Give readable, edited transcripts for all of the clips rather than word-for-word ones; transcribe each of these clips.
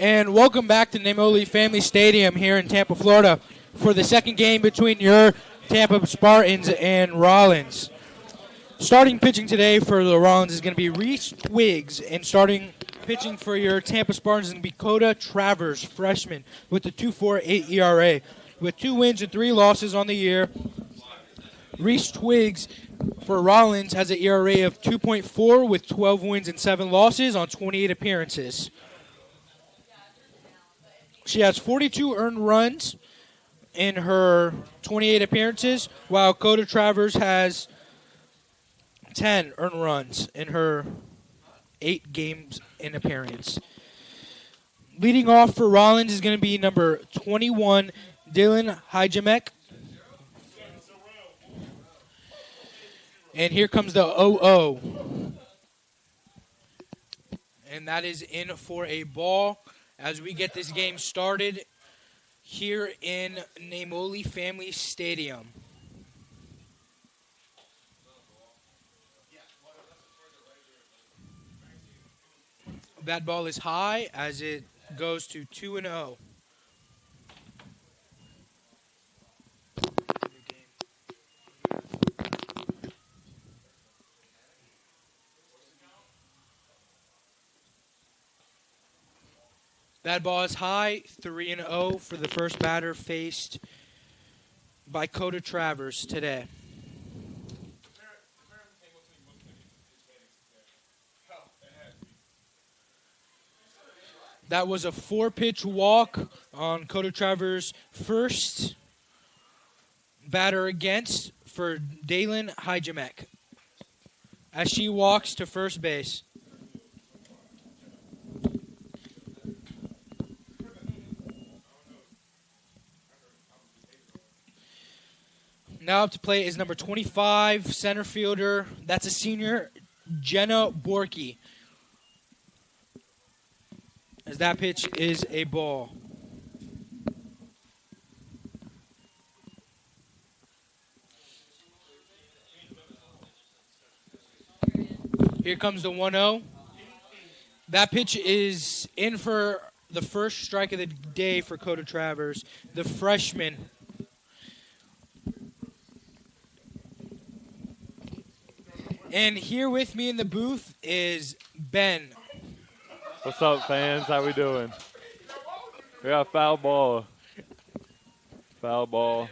And welcome back to Namoli Family Stadium here in Tampa, Florida for the second game between your Tampa Spartans and Rollins. Starting pitching today for the Rollins is going to be Reese Twiggs, and starting pitching for your Tampa Spartans is going to be Coda Travers, freshman, with the 2.48 ERA. With 2 wins and 3 losses on the year, Reese Twiggs for Rollins has an ERA of 2.4 with 12 wins and 7 losses on 28 appearances. She has 42 earned runs in her 28 appearances, while Coda Travers has 10 earned runs in her 8 games in appearance. Leading off for Rollins is going to be number 21, Dylan Hijamek. And here comes the 0-0. And that is in for a ball as we get this game started here in Namoli Family Stadium. That ball is high as it goes to 2-0. That ball is high, 3-0 for the first batter faced by Coda Travers today. That was a 4-pitch walk on Coda Travers' first batter against for Dalen Hijamek as she walks to first base. Now up to plate is number 25, center fielder. That's a senior, Jenna Borky. As that pitch is a ball. Here comes the 1-0. That pitch is in for the first strike of the day for Coda Travers, the freshman. And here with me in the booth is Ben. What's up, fans? How we doing? We got foul ball. Foul ball.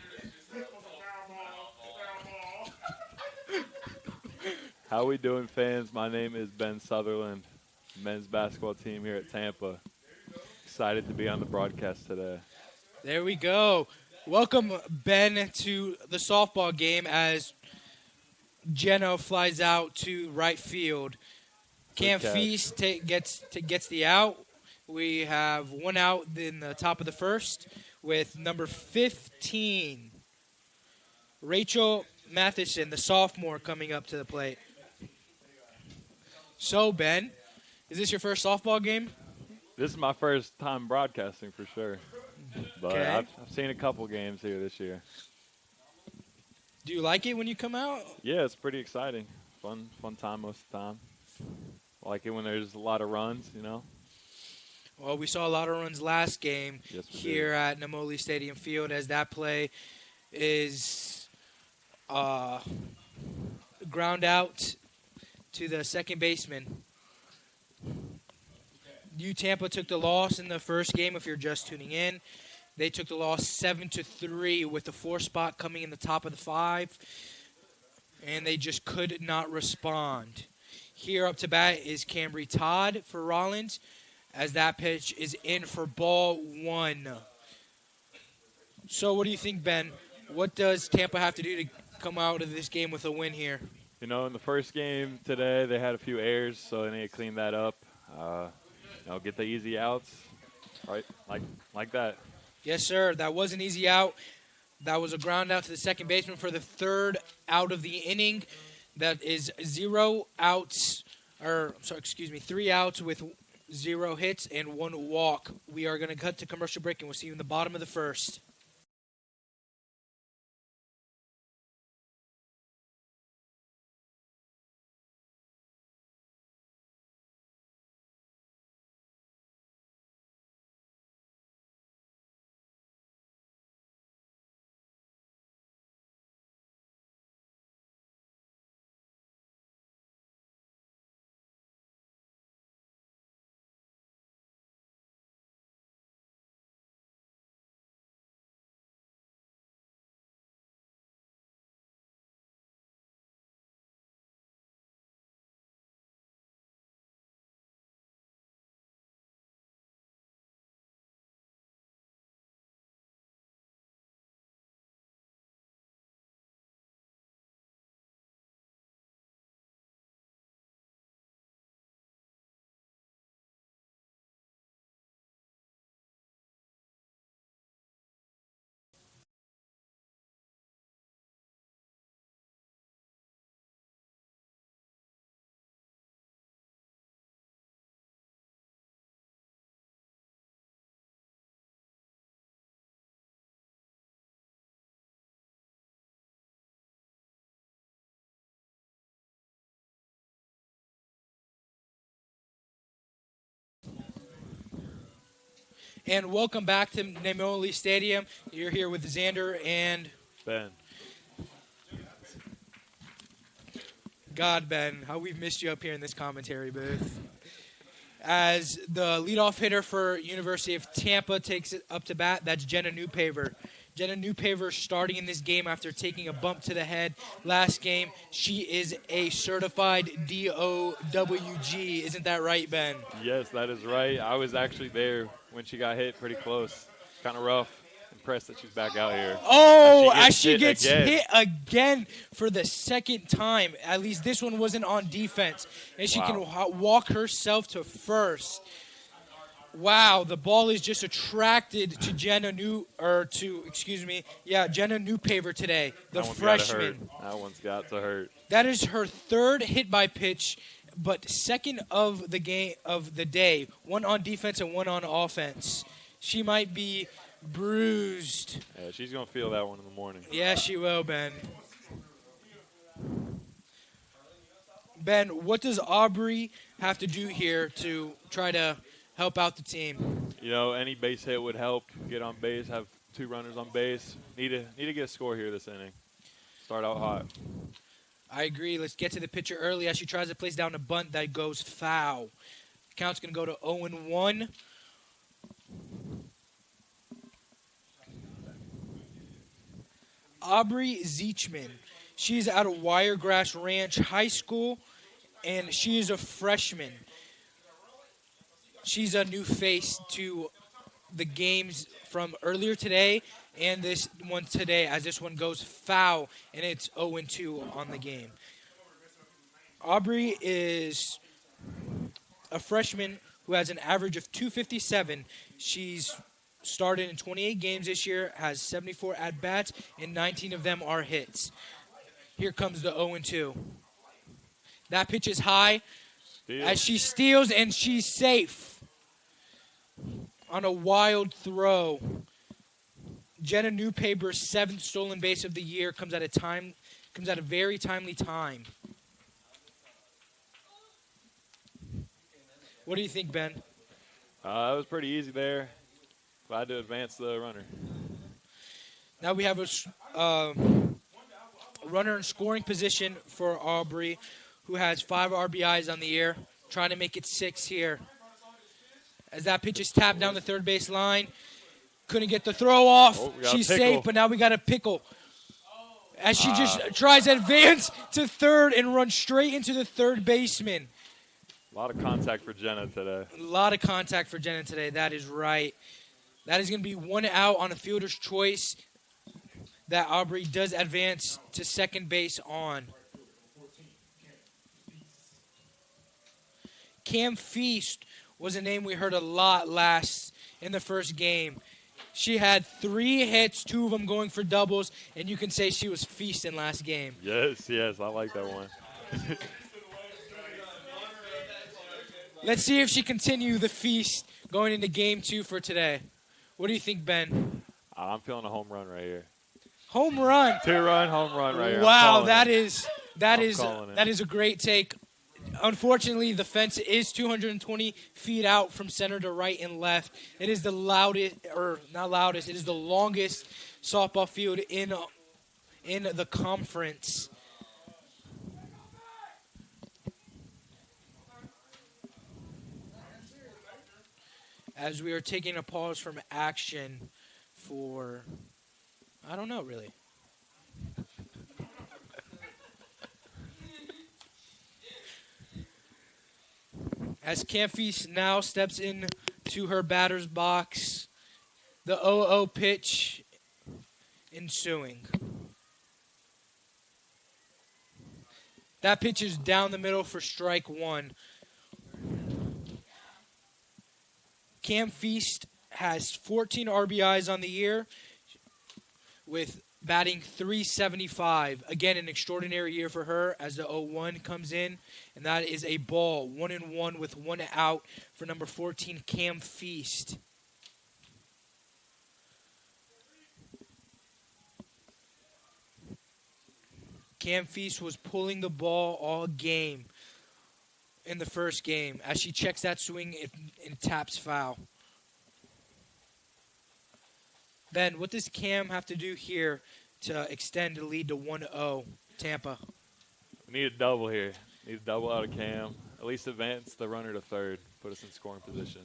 How we doing, fans? My name is Ben Sutherland, men's basketball team here at Tampa. Excited to be on the broadcast today. There we go. Welcome, Ben, to the softball game as Jenna flies out to right field. Cam Feast gets the out. We have 1 out in the top of the first with number 15, Rachel Matheson, the sophomore, coming up to the plate. So, Ben, is this your first softball game? This is my first time broadcasting for sure. But Okay. I've seen a couple games here this year. Do you like it when you come out? Yeah, it's pretty exciting. Fun time most of the time. Like it when there's a lot of runs, you know. Well, we saw a lot of runs last game here at Namoli Stadium Field as that play is ground out to the second baseman. Tampa took the loss in the first game if you're just tuning in. They took the loss 7-3 with the 4 spot coming in the top of the 5, and they just could not respond. Here up to bat is Cambry Todd for Rollins as that pitch is in for ball 1. So what do you think, Ben? What does Tampa have to do to come out of this game with a win here? You know, in the first game today, they had a few errors, so they need to clean that up. Get the easy outs, right? Like that. Yes, sir. That was an easy out. That was a ground out to the second baseman for the 3rd out of the inning. That is 3 outs with 0 hits and 1 walk. We are going to cut to commercial break, and we'll see you in the bottom of the first. And welcome back to Nemoli Stadium. You're here with Xander and Ben. God, Ben, how we've missed you up here in this commentary booth. As the leadoff hitter for University of Tampa takes it up to bat, that's Jenna Newpaver. Jenna Newpaver starting in this game after taking a bump to the head last game. She is a certified DOWG. Isn't that right, Ben? Yes, that is right. I was actually there when she got hit pretty close. Kind of rough. Impressed that she's back out here. Oh, as she gets again. hit again for the second time. At least this one wasn't on defense. And she can walk herself to first. Wow, the ball is just attracted to Jenna Newpaver today, the freshman. That one's got to hurt. That is her third hit by pitch, but second of the game of the day. One on defense and one on offense. She might be bruised. Yeah, she's gonna feel that one in the morning. Yeah, she will, Ben. Ben, what does Aubrey have to do here to try to help out the team? You know, any base hit would help. Get on base, have 2 runners on base. Need to get a score here this inning. Start out hot. I agree. Let's get to the pitcher early as she tries to place down a bunt that goes foul. Count's going to go to 0-1. Aubrey Zeechman. She's out of Wiregrass Ranch High School, and she is a freshman. She's a new face to the games from earlier today and this one today, as this one goes foul, and it's 0-2 on the game. Aubrey is a freshman who has an average of 257. She's started in 28 games this year, has 74 at-bats, and 19 of them are hits. Here comes the 0-2. That pitch is high as she steals, and she's safe on a wild throw. Jenna Newpaver's 7th stolen base of the year comes at a very timely time. What do you think, Ben? It was pretty easy there. Glad to advance the runner. Now we have a runner in scoring position for Aubrey, who has 5 RBIs on the year, trying to make it 6 here. As that pitch is tapped down the third base line. Couldn't get the throw off. She's safe, but now we got a pickle. As she just tries to advance to third and run straight into the third baseman. A lot of contact for Jenna today. A lot of contact for Jenna today. That is right. That is going to be 1 out on a fielder's choice that Aubrey does advance to second base on. Cam Feast was a name we heard a lot last in the first game. She had 3 hits, 2 of them going for doubles, and you can say she was feasting last game. Yes, I like that one. Let's see if she continue the feast going into game 2 for today. What do you think, Ben? I'm feeling a home run right here. Home run. 2-run home run right here. Wow, that is a great take. Unfortunately, the fence is 220 feet out from center to right and left. It is the loudest, or not loudest, it is the longest softball field in the conference. As we are taking a pause from action for, I don't know really. As Camphy now steps into her batter's box, the 0-0 pitch ensuing. That pitch is down the middle for strike 1. Cam Feast has 14 RBIs on the year with batting .375. Again, an extraordinary year for her as the 0-1 comes in. And that is a ball, 1-1 with 1 out for number 14, Cam Feast. Cam Feast was pulling the ball all game in the first game. As she checks that swing, it taps foul. Ben, what does Cam have to do here to extend the lead to 1-0 Tampa? We need a double here. Need a double out of Cam. At least advance the runner to third. Put us in scoring position.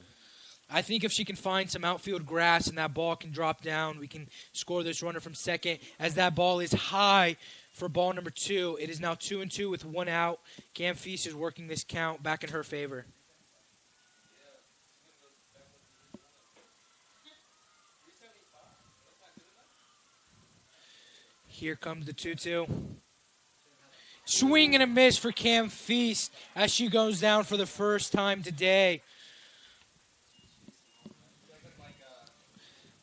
I think if she can find some outfield grass and that ball can drop down, we can score this runner from second. As that ball is high for ball number 2, it is now 2-2 with 1 out. Cam Feast is working this count back in her favor. Here comes the 2-2. Swing and a miss for Cam Feast as she goes down for the first time today.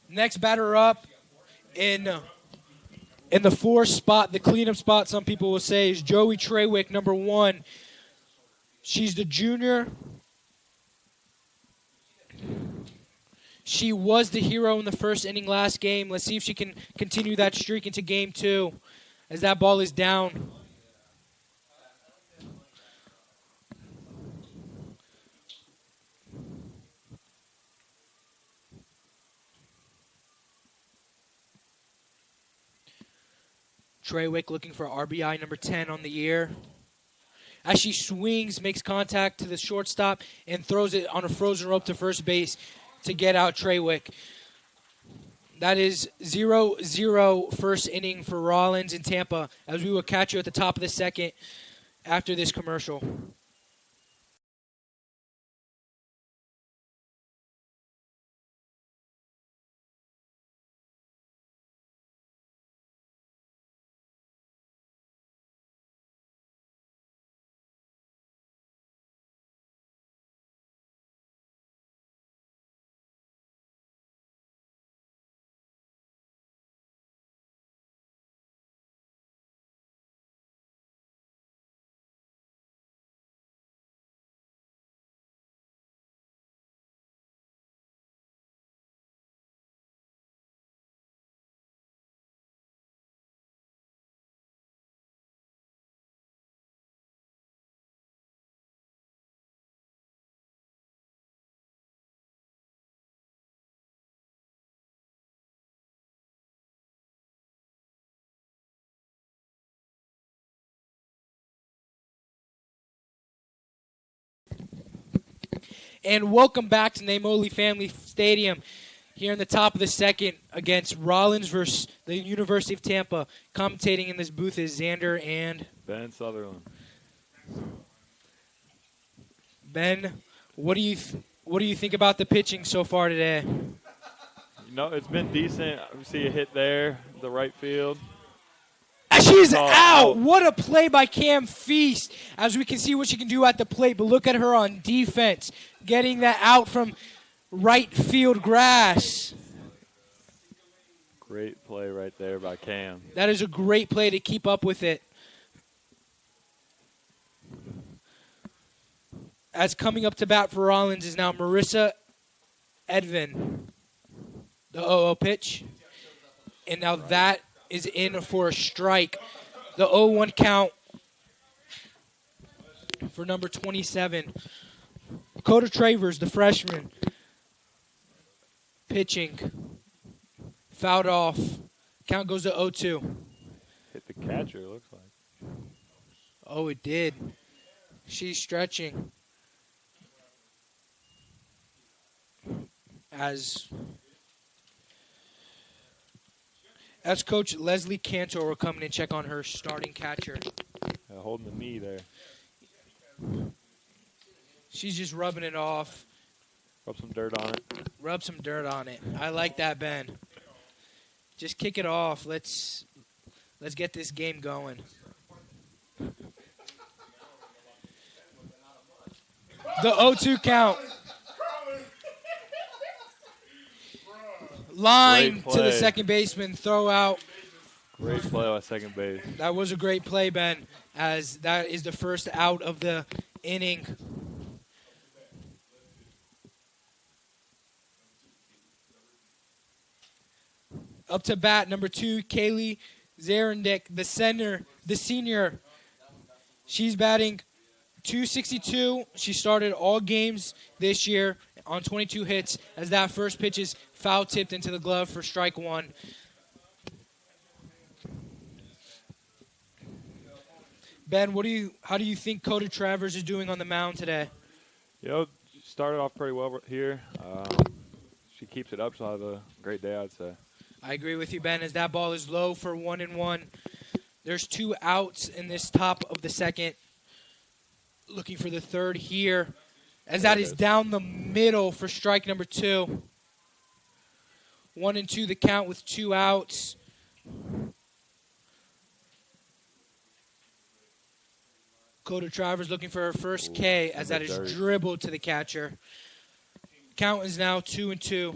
Next batter up in the 4 spot, the cleanup spot, some people will say, is Joey Treywick, number 1. She's the junior. She was the hero in the first inning last game. Let's see if she can continue that streak into game 2 as that ball is down. Treywick looking for RBI number 10 on the year. As she swings, makes contact to the shortstop, and throws it on a frozen rope to first base to get out Treywick. That is 0-0 first inning for Rollins in Tampa, as we will catch you at the top of the second after this commercial. And welcome back to Namoli Family Stadium here in the top of the second against Rollins versus the University of Tampa. Commentating in this booth is Xander and Ben Sutherland. Ben. What do you think about the pitching so far today? It's been decent. We see a hit there, the right field. She's out. What a play by Cam Feast, as we can see what she can do at the plate. But look at her on defense, getting that out from right field grass. Great play right there by Cam. That is a great play to keep up with it. As coming up to bat for Rollins is now Marissa Edvin. The 0-0 pitch. And now that is in for a strike. The 0-1 count for number 27. Coda Travers, the freshman, pitching. Fouled off. Count goes to 0-2. Hit the catcher, it looks like. Oh, it did. She's stretching. As Coach Leslie Cantor will come in and check on her starting catcher. Holding the knee there. She's just rubbing it off. Rub some dirt on it. Rub some dirt on it. I like that, Ben. Just kick it off. Let's get this game going. The 0-2 count. Line to the second baseman. Throw out. Great play by second base. That was a great play, Ben, as that is the first out of the inning. Up to bat, number 2, Kaylee Zarendick, the senior. She's batting .262. She started all games this year on 22 hits, as that first pitch is Foul tipped into the glove for strike one. Ben, how do you think Coda Travers is doing on the mound today? Started off pretty well here. She keeps it up. She'll have a great day, I'd say. I agree with you, Ben, as that ball is low for 1-1. There's 2 outs in this top of the second. Looking for the third here, as that is down the middle for strike number 2. 1-2 the count with 2 outs. Coda Travers looking for her first K, as that is dribbled to the catcher. Count is now 2-2.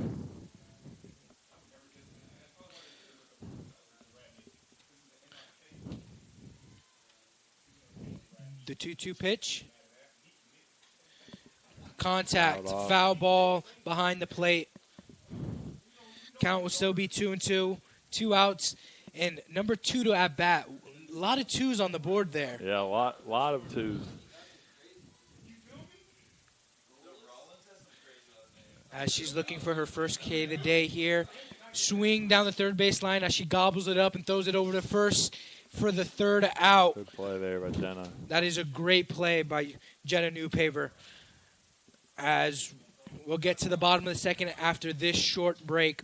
The 2-2 pitch. Contact, foul ball behind the plate. Count will still be 2-2. 2 outs, and number 2 to at bat. A lot of 2s on the board there. Yeah, a lot of 2s. As she's looking for her first K of the day here. Swing down the third base line as she gobbles it up and throws it over to first for the third out. Good play there by Jenna. That is a great play by Jenna Newpaver. As we'll get to the bottom of the second after this short break.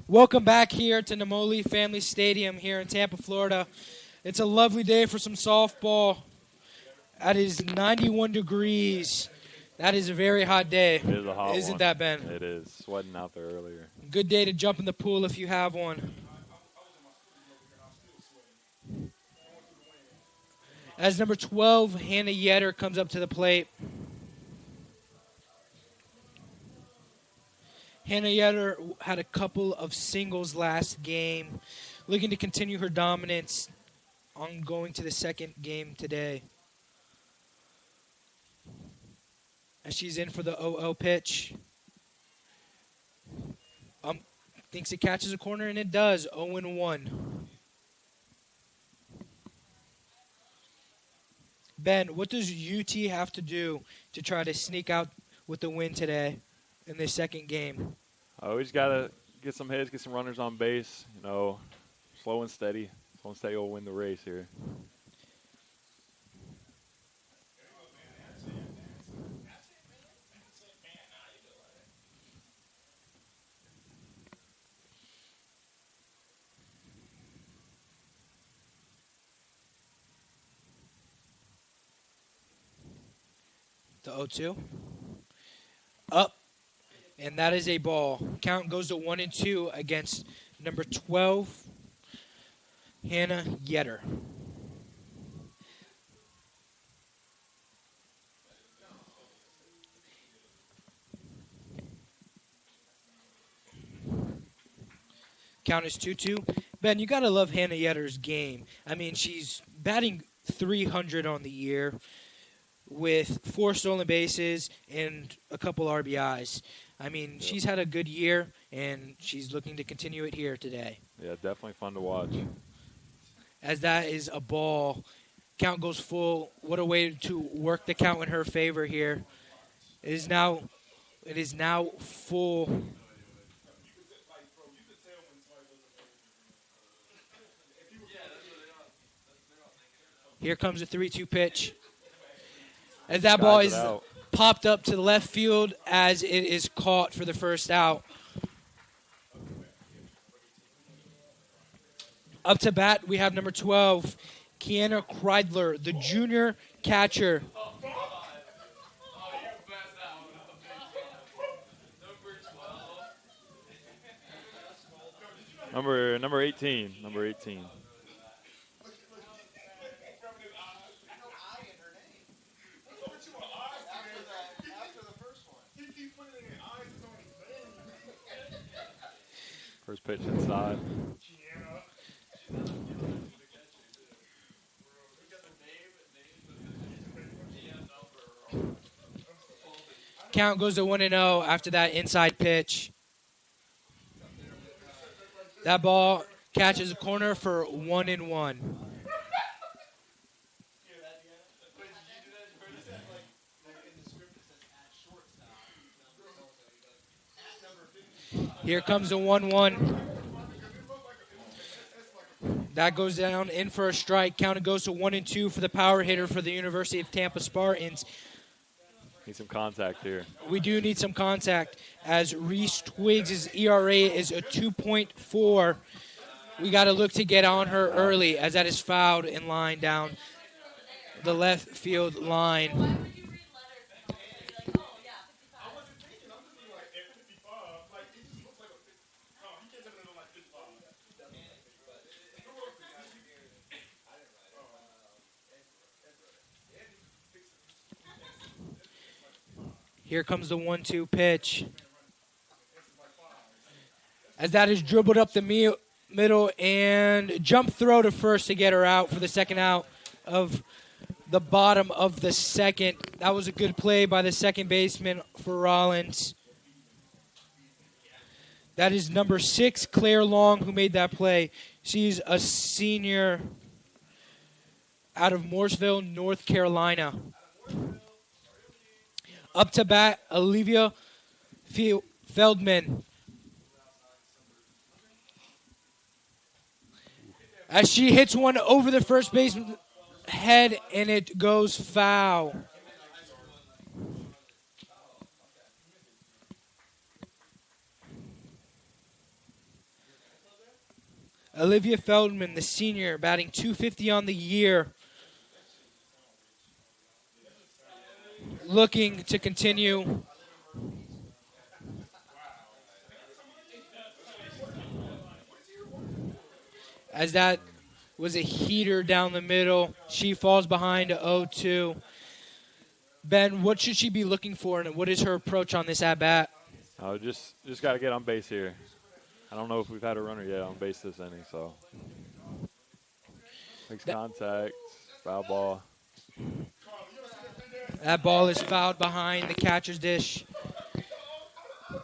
Welcome back here to Namoli Family Stadium here in Tampa, Florida. It's a lovely day for some softball. That is 91 degrees. That is a very hot day. It is a hot Isn't one. That, Ben? It is. Sweating out there earlier. Good day to jump in the pool if you have one. As number 12, Hannah Yetter comes up to the plate. Hannah Yetter had a couple of singles last game, looking to continue her dominance on going to the second game today. As she's in for the 0-0 pitch. Thinks it catches a corner, and it does. 0-1. Ben, what does UT have to do to try to sneak out with the win today in this second game? We just got to get some hits, get some runners on base. Slow and steady. Slow and steady will win the race here. The 0-2. Up. And that is a ball. Count goes to 1-2 against number 12, Hannah Yetter. Count is 2-2. Ben, you got to love Hannah Yetter's game. I mean, she's batting .300 on the year with 4 stolen bases and a couple RBIs. I mean, she's had a good year, and she's looking to continue it here today. Yeah, definitely fun to watch. As that is a ball. Count goes full. What a way to work the count in her favor here. It is now full. Here comes a 3-2 pitch. As that ball is popped up to the left field as it is caught for the first out. Up to bat, we have number 12, Kiana Kreidler, the junior catcher. Number 18. Number 18. First pitch inside. Count goes to 1-0 after that inside pitch. That ball catches a corner for 1-1. Here comes the 1-1. That goes down in for a strike. Count goes to 1-2 for the power hitter for the University of Tampa Spartans. Need some contact here. We do need some contact as Reese Twiggs' ERA is a 2.4. We got to look to get on her early as that is fouled in line down the left field line. Here comes the 1-2 pitch. As that is dribbled up the middle and jump throw to first to get her out for the second out of the bottom of the second. That was a good play by the second baseman for Rollins. That is number 6, Claire Long, who made that play. She's a senior out of Mooresville, North Carolina. Up to bat, Olivia Feldman. As she hits one over the first baseman's head, and it goes foul. Olivia Feldman, the senior, batting .250 on the year. Looking to continue. As that was a heater down the middle. She falls behind 0-2. Ben, what should she be looking for, and what is her approach on this at-bat? Just got to get on base here. I don't know if we've had a runner yet on base this inning, so. Makes contact, foul ball. That ball is fouled behind the catcher's dish. I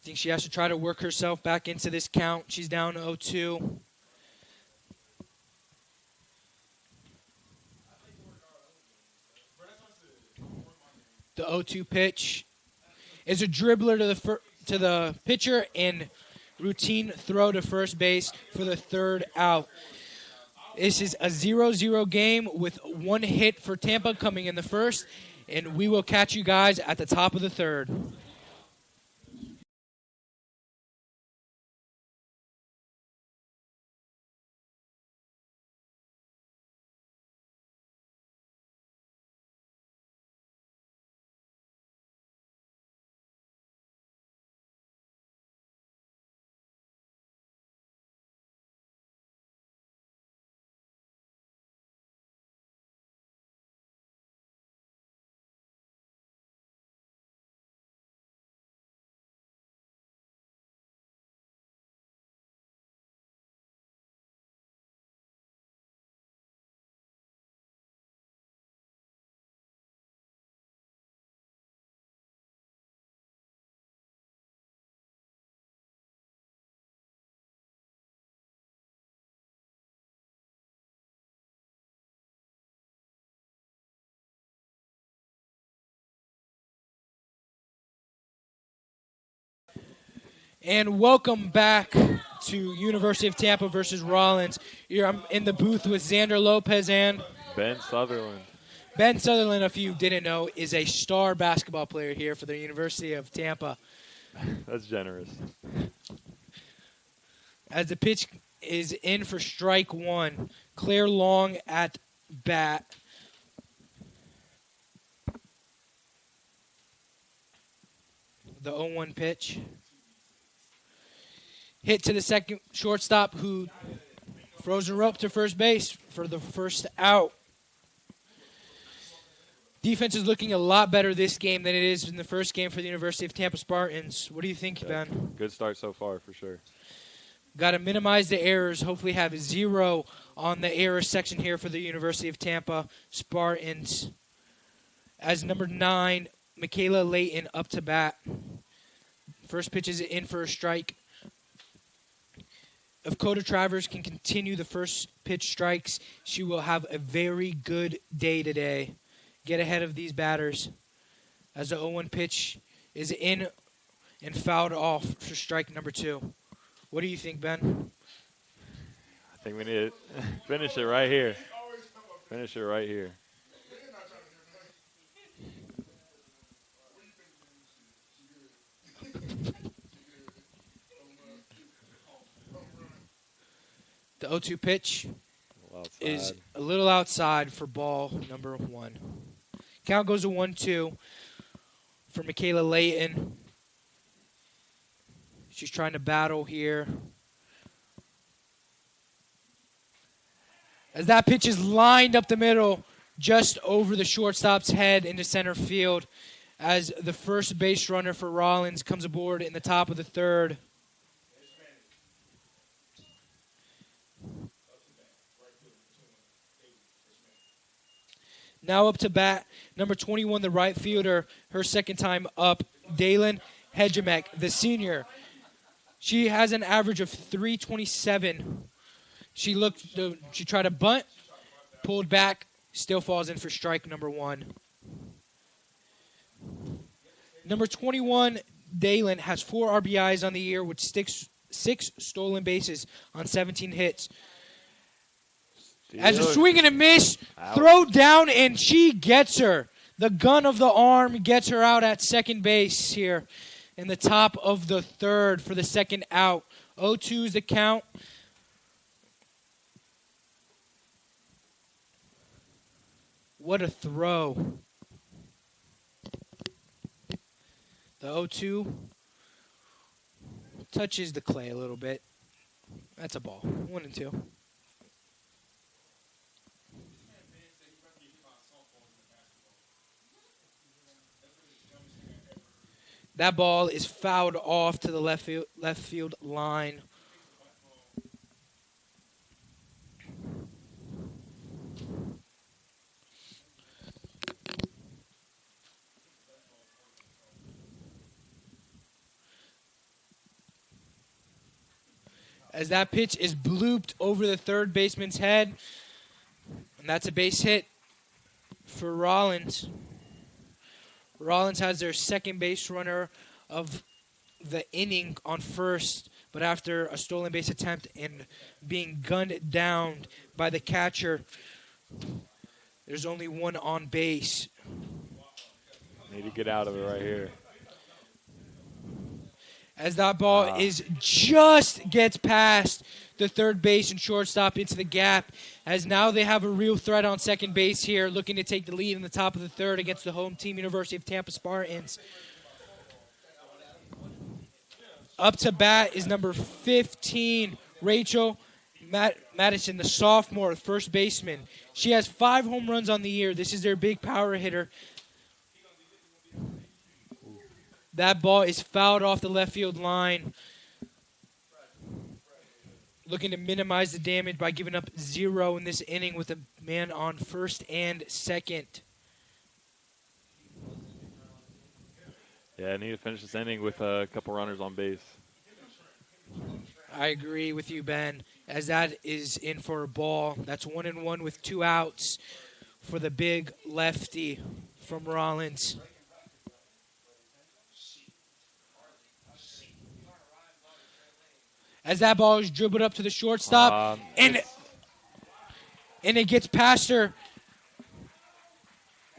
think she has to try to work herself back into this count. She's down 0-2. The 0-2 pitch is a dribbler to the pitcher and routine throw to first base for the third out. This is a 0-0 game with one hit for Tampa coming in the first, and we will catch you guys at the top of the third. And welcome back to University of Tampa versus Rollins. Here I'm in the booth with Xander Lopez and Ben Sutherland. Ben Sutherland, if you didn't know, is a star basketball player here for the University of Tampa. That's generous. As the pitch is in for strike one, Claire Long at bat. The 0-1 pitch. Hit to the second shortstop, who frozen rope to first base for the first out. Defense is looking a lot better this game than it is in the first game for the University of Tampa Spartans. What do you think, Ben? Good start so far, for sure. Got to minimize the errors. Hopefully have 0 on the error section here for the University of Tampa Spartans. As number 9, Michaela Layton up to bat. First pitch is in for a strike. If Coda Travers can continue the first pitch strikes, she will have a very good day today. Get ahead of these batters. As the 0-1 pitch is in and fouled off for strike number 2. What do you think, Ben? I think we need to finish it right here. Finish it right here. The 0-2 pitch is a little outside for ball number 1. Count goes to 1-2 for Michaela Layton. She's trying to battle here. As that pitch is lined up the middle, just over the shortstop's head into center field, as the first base runner for Rollins comes aboard in the top of the third. Now up to bat, number 21, the right fielder, her second time up, Dalen Hegemek, the senior. She has an average of .327. She tried to bunt, pulled back, still falls in for strike number 1. Number 21, Dalen, has 4 RBIs on the year with 6 stolen bases on 17 hits. As a swing and a miss, throw down, and she gets her. The gun of the arm gets her out at second base here in the top of the third for the second out. 0-2 is the count. What a throw. The 0-2 touches the clay a little bit. That's a ball. 1-2. That ball is fouled off to the left field line. As that pitch is blooped over the third baseman's head. And that's a base hit for Rollins. Rollins has their second base runner of the inning on first, but after a stolen base attempt and being gunned down by the catcher, there's only one on base. Need to get out of it right here. As that ball just gets past the third base and shortstop into the gap, as now they have a real threat on second base here, looking to take the lead in the top of the third against the home team, University of Tampa Spartans. Up to bat is number 15, Rachel Madison, the sophomore, first baseman. She has 5 home runs on the year. This is their big power hitter. That ball is fouled off the left field line. Looking to minimize the damage by giving up 0 in this inning with a man on first and second. Yeah, I need to finish this inning with a couple runners on base. I agree with you, Ben, as that is in for a ball. That's 1-1 with 2 outs for the big lefty from Rollins. as that ball is dribbled up to the shortstop, and it gets past her.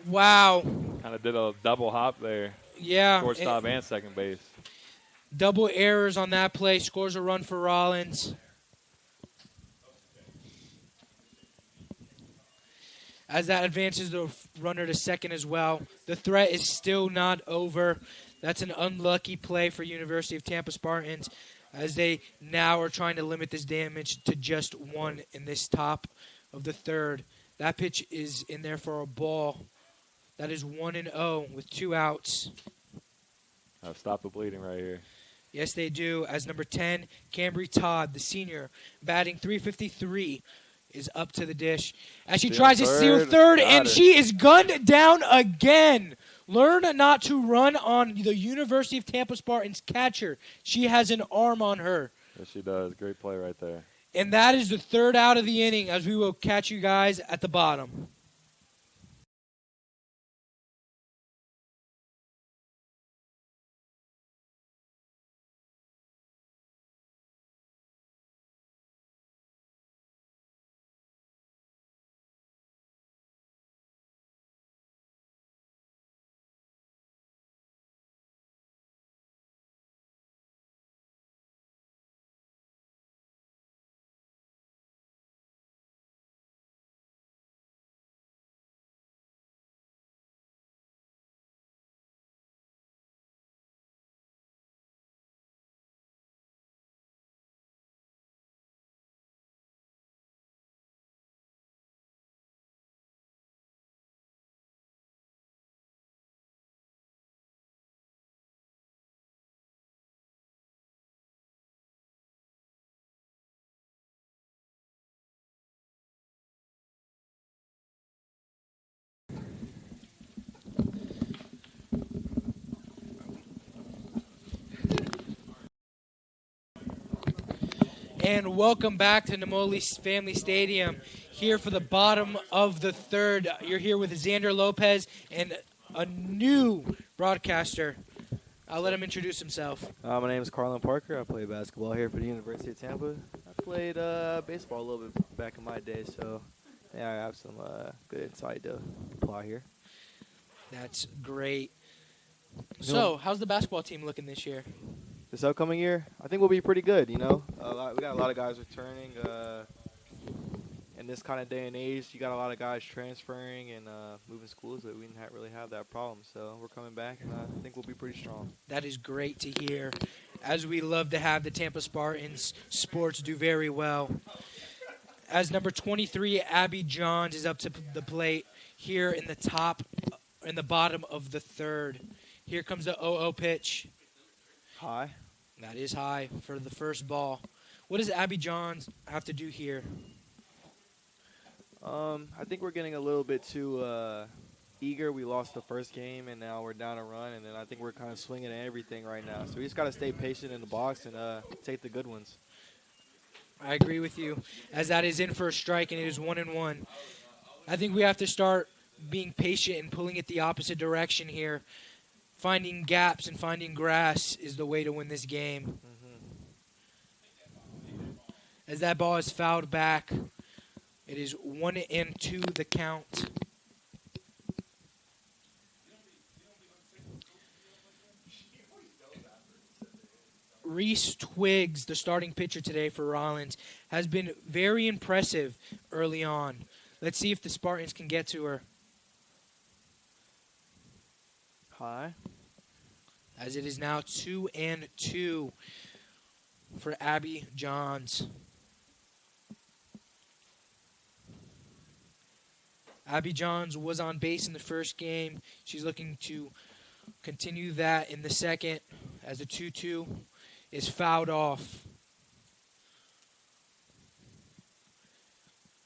Wow. Kind of did a double hop there. Yeah. Shortstop and second base. Double errors on that play. Scores a run for Rollins. As that advances the runner to second as well. The threat is still not over. That's an unlucky play for University of Tampa Spartans, as they now are trying to limit this damage to just one in this top of the third. That pitch is in there for a ball. That is 1-0 with 2 outs. Stop the bleeding right here. Yes, they do. As number 10, Cambry Todd, the senior, batting .353, is up to the dish. As she tries to steal third, and she is gunned down again. Learn not to run on the University of Tampa Spartans catcher. She has an arm on her. Yes, she does. Great play right there. And that is the third out of the inning, as we will catch you guys at the bottom. And welcome back to Namoli Family Stadium, here for the bottom of the third. You're here with Xander Lopez and a new broadcaster. I'll let him introduce himself. My name is Carlin Parker. I play basketball here for the University of Tampa. I played baseball a little bit back in my day, so yeah, I have some good insight to apply here. That's great. So, how's the basketball team looking this year? This upcoming year, I think we'll be pretty good, we got a lot of guys returning. In this kind of day and age, you got a lot of guys transferring and moving schools, but we didn't really have that problem. So we're coming back, and I think we'll be pretty strong. That is great to hear, as we love to have the Tampa Spartans sports do very well. As number 23, Abby Johns is up to the plate here in the bottom of the third. Here comes the 0-0 pitch. High. That is high for the first ball. What does Abby Johns have to do here? I think we're getting a little bit too eager. We lost the first game, and now we're down a run, and then I think we're kind of swinging at everything right now. So we just got to stay patient in the box and take the good ones. I agree with you, as that is in for a strike, and it is 1-1. I think we have to start being patient and pulling it the opposite direction here. Finding gaps and finding grass is the way to win this game. As that ball is fouled back, it is 1-2 the count. Reese Twiggs, the starting pitcher today for Rollins, has been very impressive early on. Let's see if the Spartans can get to her. High. As it is now 2-2 for Abby Johns. Abby Johns was on base in the first game. She's looking to continue that in the second, as the 2-2 is fouled off.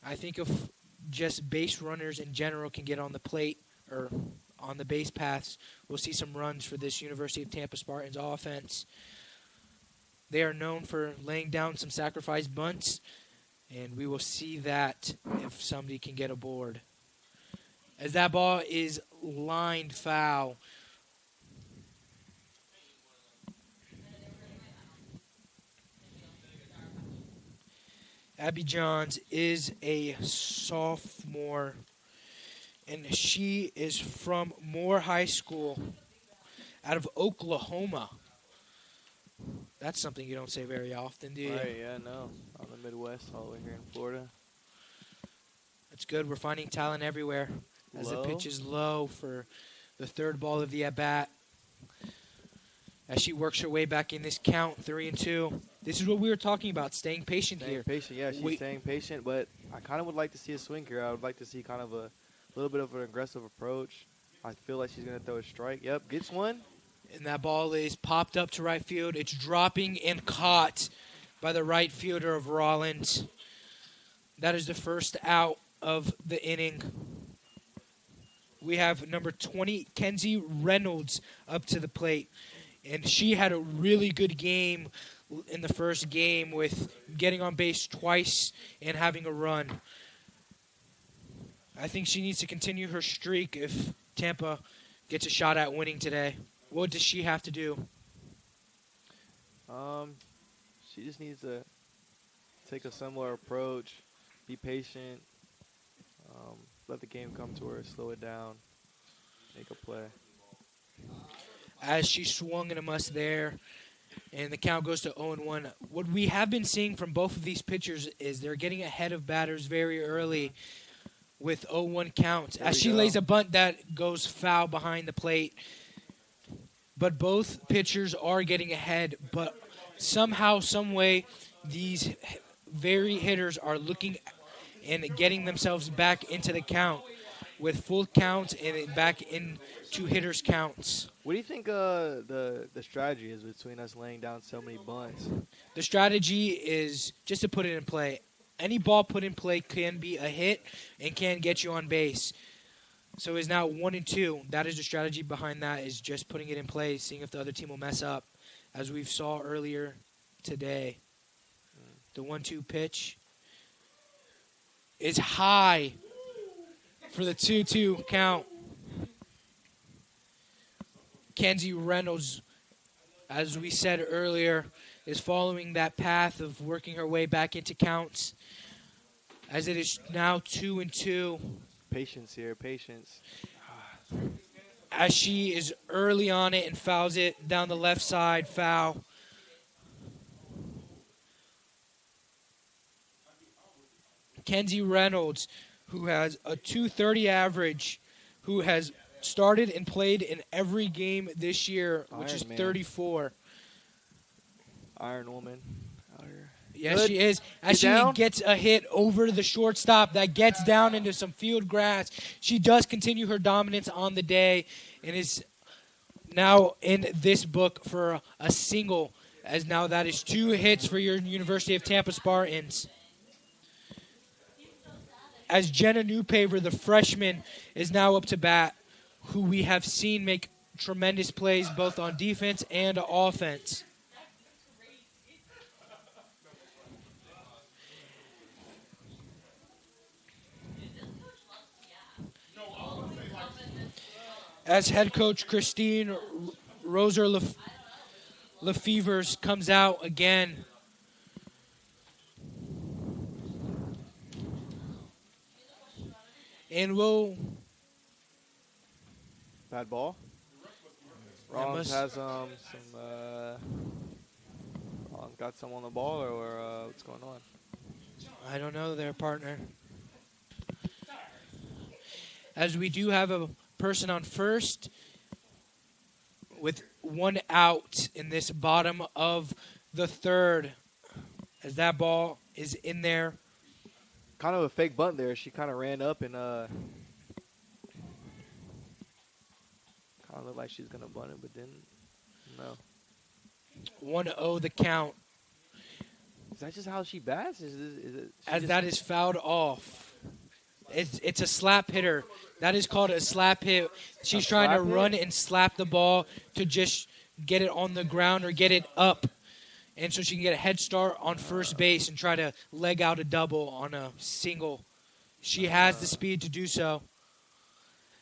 I think if just base runners in general can get on the plate or on the base paths, we'll see some runs for this University of Tampa Spartans offense. They are known for laying down some sacrifice bunts, and we will see that if somebody can get aboard. As that ball is lined foul. Abby Johns is a sophomore, and she is from Moore High School out of Oklahoma. That's something you don't say very often, do you? Right, yeah, no. On the Midwest, all the way here in Florida. That's good. We're finding talent everywhere as the Low. pitch is low for the third ball of the at-bat. As she works her way back in this count, 3-2. This is what we were talking about, staying patient Staying here. patient, yeah, she's staying patient, but I kind of would like to see a swing here. I would like to see kind of a little bit of an aggressive approach. I feel like she's going to throw a strike. Yep, gets one. And that ball is popped up to right field. It's dropping and caught by the right fielder of Rollins. That is the first out of the inning. We have number 20, Kenzie Reynolds, up to the plate. And she had a really good game in the first game with getting on base twice and having a run. I think she needs to continue her streak if Tampa gets a shot at winning today. What does she have to do? She just needs to take a similar approach, be patient, let the game come to her, slow it down, make a play. As she swung and a miss there, and the count goes to 0-1. What we have been seeing from both of these pitchers is they're getting ahead of batters very early with 0-1 counts. As she lays a bunt that goes foul behind the plate. But both pitchers are getting ahead, but somehow, some way, these very hitters are looking and getting themselves back into the count with full counts and back into hitters' counts. What do you think the strategy is between us laying down so many bunts? The strategy is just to put it in play. Any ball put in play can be a hit and can get you on base. So it's now 1-2. That is the strategy behind that, is just putting it in play, seeing if the other team will mess up, as we saw earlier today. The 1-2 pitch is high for the 2-2 count. Kenzie Reynolds, as we said earlier, is following that path of working her way back into counts, as it is now 2-2. Patience here, patience. As she is early on it and fouls it down the left side, foul. Kenzie Reynolds, who has a .230 average, who has started and played in every game this year, which is 34. Iron Woman out here. Yes, Good. she is. As she gets a hit over the shortstop that gets down into some field grass, she does continue her dominance on the day and is now in this book for a single, as now that is 2 hits for your University of Tampa Spartans. As Jenna Newpaver, the freshman, is now up to bat, who we have seen make tremendous plays both on defense and offense. As head coach Christine Roser Lefevers comes out again. And we'll... Bad ball. Rollins has some Rollins got some on the ball, or what's going on? I don't know their partner. As we do have a person on first with 1 out in this bottom of the third, as that ball is in there. Kind of a fake bunt there. She kind of ran up and kind of looked like she was gonna bunt it, but didn't. No. 1-0 the count. Is that just how she bats? Is it? As that is fouled off. It's a slap hitter. That is called a slap hit. She's trying to run and slap the ball to just get it on the ground or get it up. And so she can get a head start on first base and try to leg out a double on a single. She has the speed to do so.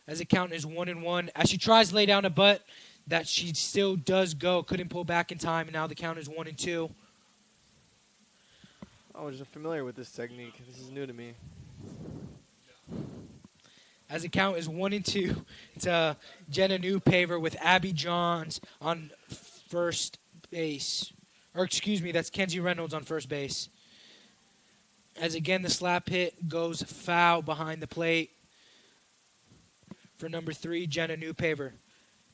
As the count is 1-1. As she tries to lay down a butt, that she still does go. Couldn't pull back in time, and now the count is 1-2. I wasn't familiar with this technique. This is new to me. As the count is 1-2 to Jenna Newpaver with Abby Johns on first base. Or excuse me, that's Kenzie Reynolds on first base. As again, the slap hit goes foul behind the plate for number 3, Jenna Newpaver.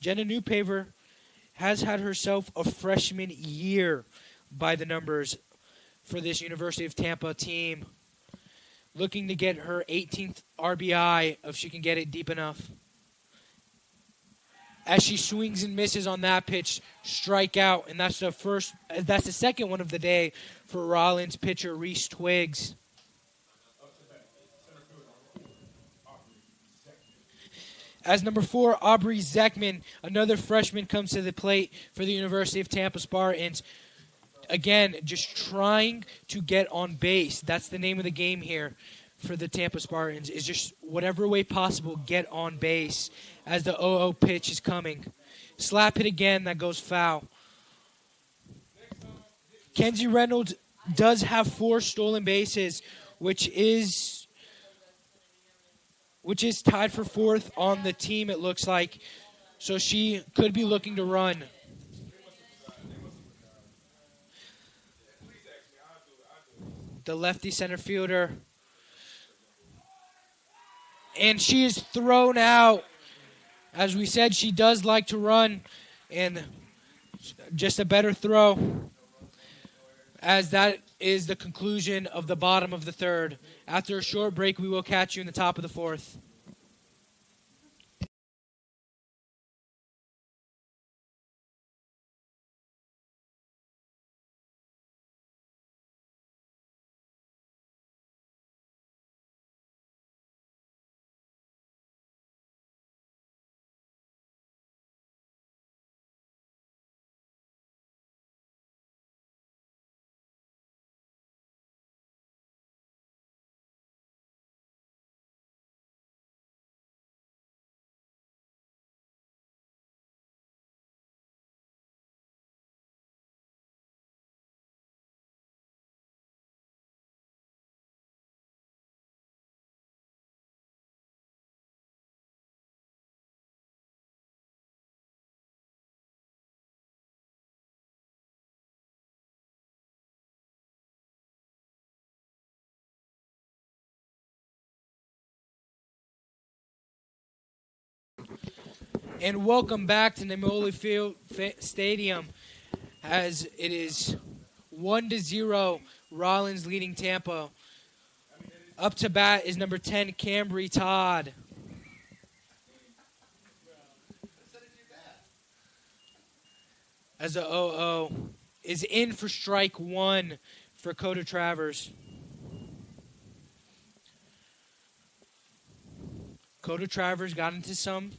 Jenna Newpaver has had herself a freshman year by the numbers for this University of Tampa team. Looking to get her 18th RBI if she can get it deep enough. As she swings and misses on that pitch, strike out, and that's the second one of the day for Rollins pitcher Reese Twiggs. As number 4, Aubrey Zeckman, another freshman, comes to the plate for the University of Tampa Spartans. Again, just trying to get on base. That's the name of the game here for the Tampa Spartans, is just whatever way possible, get on base as the 0-0 pitch is coming. Slap hit again, that goes foul. Kenzie Reynolds does have 4 stolen bases, which is tied for 4th on the team, it looks like. So she could be looking to run. The lefty center fielder. And she is thrown out. As we said, she does like to run. And just a better throw. As that is the conclusion of the bottom of the 3rd. After a short break, we will catch you in the top of the 4th. And welcome back to Nemoli Field Stadium, as it is 1-0, Rollins leading Tampa. Up to bat is number 10, Cambry Todd. As the 0-0 is in for strike 1 for Coda Travers. Coda Travers got into some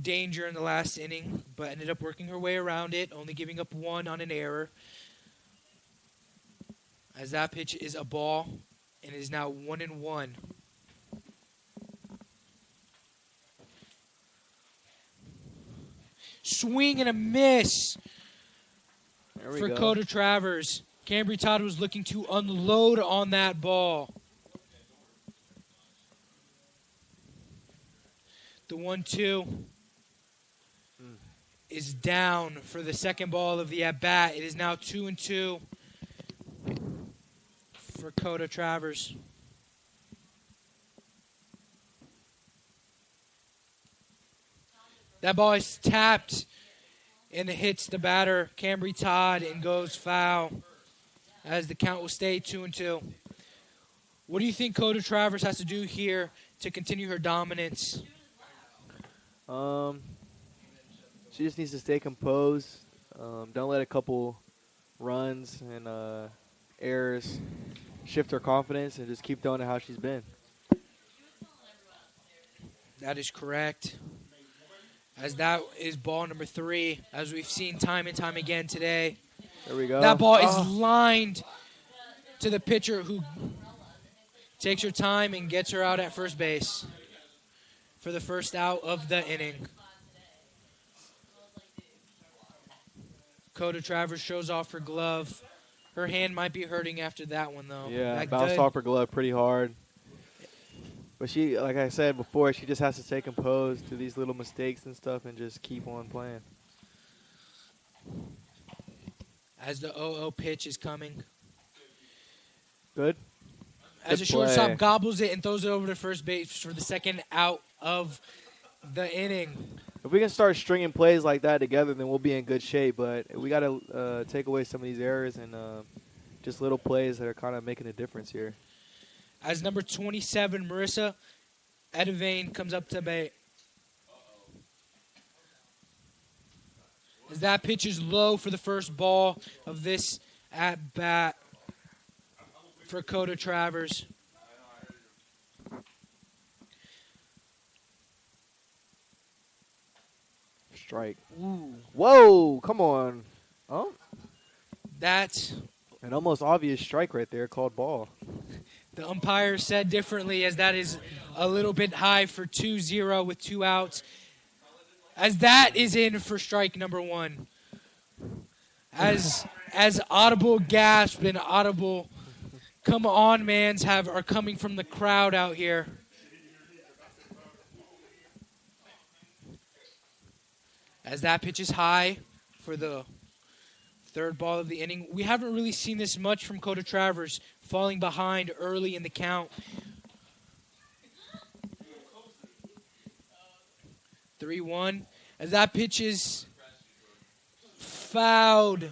danger in the last inning, but ended up working her way around it, only giving up 1 on an error. As that pitch is a ball, and it is now 1-1. Swing and a miss for Coda Travers. Cambry Todd was looking to unload on that ball. The 1-2 is down for the second ball of the at-bat. It is now 2-2 for Coda Travers. That ball is tapped and it hits the batter, Cambry Todd, and goes foul as the count will stay 2-2. What do you think Coda Travers has to do here to continue her dominance? She just needs to stay composed. Don't let a couple runs and errors shift her confidence, and just keep throwing it how she's been. That is correct. As that is ball number 3, as we've seen time and time again today. There we go. That ball is lined to the pitcher, who takes her time and gets her out at first base for the first out of the inning. Coda Travers shows off her glove Her hand might be hurting after that one, though. Yeah, That bounced good. off her glove pretty hard. But she, like I said before, she just has to stay composed to these little mistakes and stuff and just keep on playing. As the 0-0 pitch is coming. Good. As Good a shortstop play. gobbles it and throws it over to first base for the second out of the inning. If we can start stringing plays like that together, then we'll be in good shape. But we got to take away some of these errors and just little plays that are kind of making a difference here. As number 27, Marissa Edivane comes up to bat. As that pitch is low for the first ball of this at-bat for Coda Travers. Strike. Ooh. Whoa, come on. Oh, That's an almost obvious strike right there called ball. the umpire said differently, as that is a little bit high for 2-0 with 2 outs. As that is in for strike number 1. As audible gasp and audible come on mans are coming from the crowd out here. As that pitch is high for the third ball of the inning. We haven't really seen this much from Coda Travers, falling behind early in the count. 3-1. As that pitch is fouled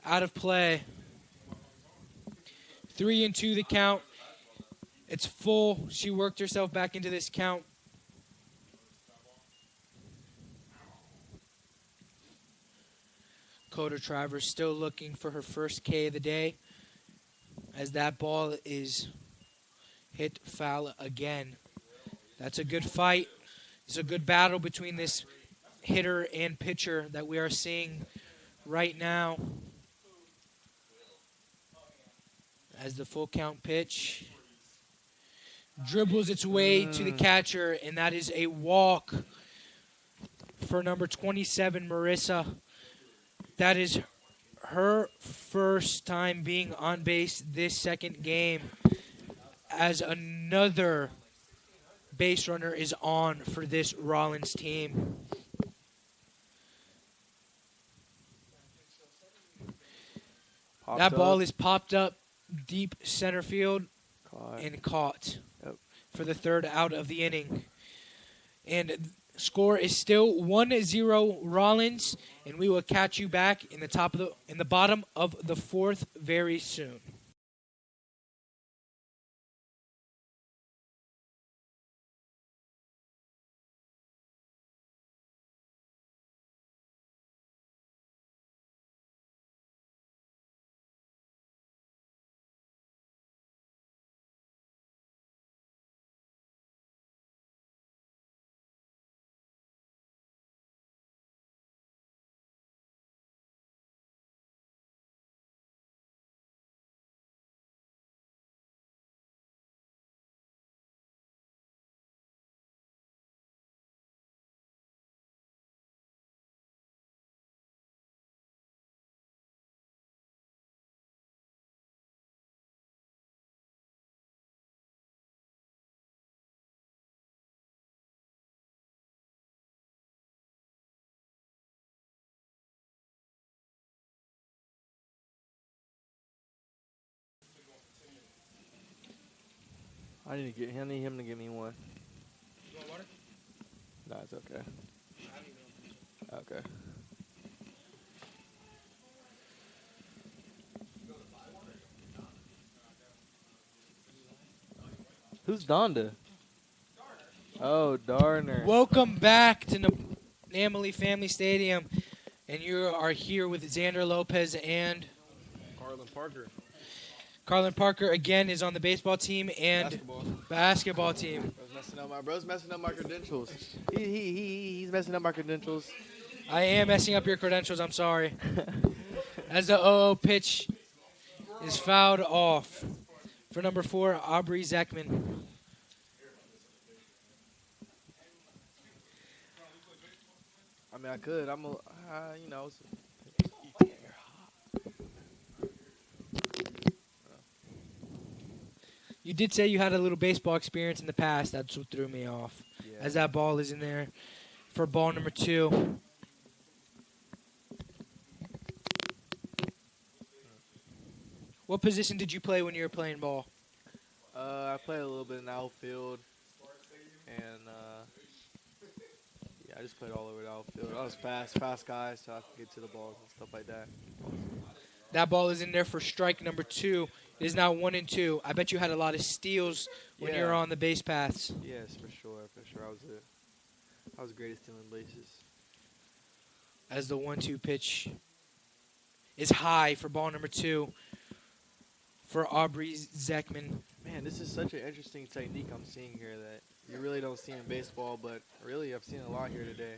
out of play. 3-2 the count. It's full. She worked herself back into this count. Coda Travers still looking for her first K of the day, as that ball is hit foul again. That's a good fight. It's a good battle between this hitter and pitcher that we are seeing right now. As the full count pitch dribbles its way to the catcher, and that is a walk for number 27, Marissa. That is her first time being on base this second game, as another base runner is on for this Rollins team. That ball is popped up deep center field and caught for the third out of the inning. And score is still 1-0 Rollins, and we will catch you back in the bottom of the fourth very soon. I need him to give me one. You want water? No, it's okay. Okay. Who's Donda? Oh, Darner. Welcome back to Namely Family Stadium, and you are here with Xander Lopez and Carlin Parker again is on the baseball team and basketball team. Bro's messing up my credentials. He's messing up my credentials. I am messing up your credentials. I'm sorry. As the 0-0 pitch is fouled off for number 4, Aubrey Zekman. I mean, I could. I'm a, you know. You did say you had a little baseball experience in the past. That's what threw me off. Yeah. As that ball is in there for ball number 2. What position did you play when you were playing ball? I played a little bit in the outfield, and yeah, I just played all over the outfield. I was fast guy, so I could get to the balls and stuff like that. That ball is in there for strike number 2. It is now 1-2. I bet you had a lot of steals when you were on the base paths. Yes, for sure. I was great at stealing bases. As the 1-2 pitch is high for ball number 2 for Aubrey Zekman. Man, this is such an interesting technique I'm seeing here that you really don't see in baseball, but really I've seen a lot here today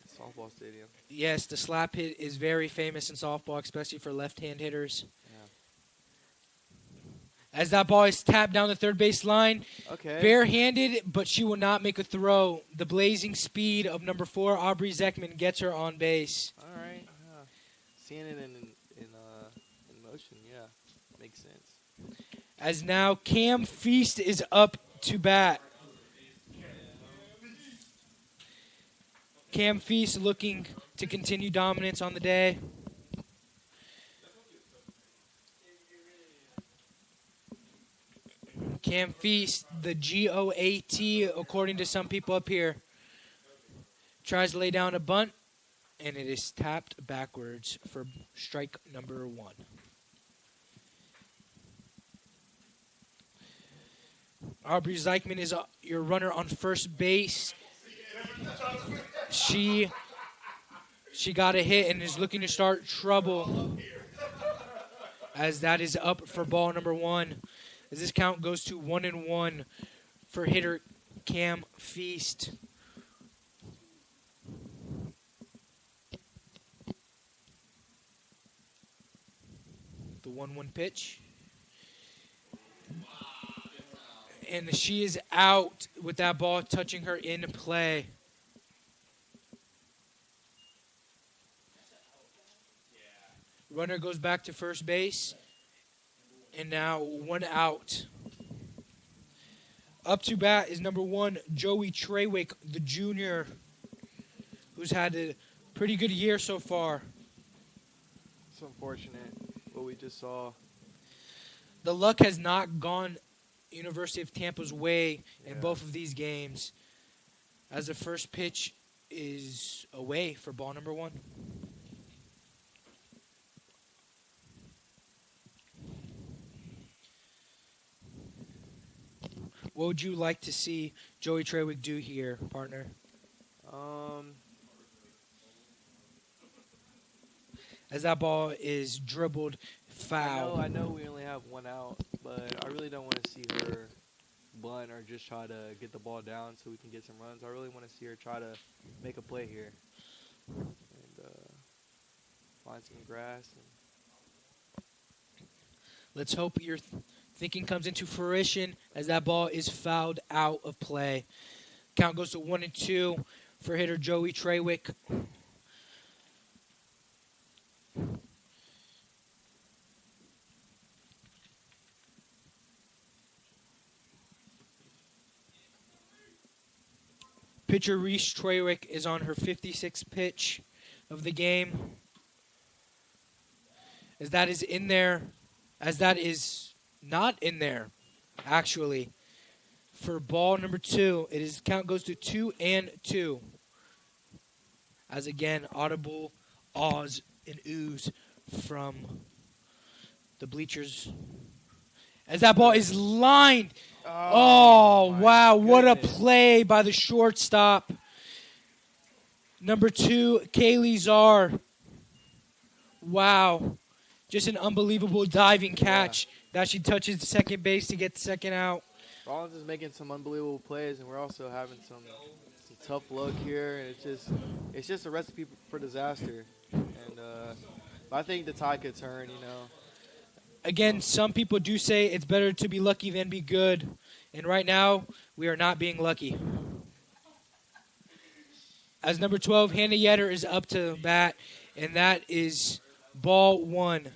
at softball stadium. Yes, the slap hit is very famous in softball, especially for left-hand hitters. Yeah. As that ball is tapped down the third base line, Okay. barehanded, but she will not make a throw. The blazing speed of number 4, Aubrey Zekman, gets her on base. All right. Yeah. Seeing it in motion, yeah, makes sense. As now Cam Feast is up to bat. Cam Feast looking to continue dominance on the day. Cam Feast, the GOAT, according to some people up here, tries to lay down a bunt, and it is tapped backwards for strike number 1. Aubrey Zeichman is your runner on first base. She got a hit and is looking to start trouble, as that is up for ball number 1. As this count goes to 1-1 for hitter Cam Feast. The 1-1 pitch. And she is out with that ball touching her in play. Runner goes back to first base. And now 1 out. Up to bat is number 1, Joey Trawick, the junior, who's had a pretty good year so far. It's unfortunate what we just saw. The luck has not gone University of Tampa's way in Yeah. both of these games, as the first pitch is away for ball number 1. What would you like to see Joey Trawick do here, partner? As that ball is dribbled foul. I know we only have 1 out, but I really don't want to see her bunt or just try to get the ball down so we can get some runs. I really want to see her try to make a play here and find some grass. Let's hope your thinking comes into fruition, as that ball is fouled out of play. Count goes to 1-2 for hitter Joey Trawick. Pitcher Reese Trawick is on her 56th pitch of the game. As that is in there, as that is not in there, actually. For ball number 2, count goes to 2-2. As again, audible ahs and oohs from the bleachers. As that ball is lined. Oh wow, what a play by the shortstop. Number 2, Kaylee Czar. Wow. Just an unbelievable diving catch that she touches the second base to get the second out. Rollins is making some unbelievable plays, and we're also having some tough luck here. And it's just a recipe for disaster. And I think the tide could turn, Again, some people do say it's better to be lucky than be good. And right now, we are not being lucky. As number 12, Hannah Yetter is up to bat, and that is ball 1.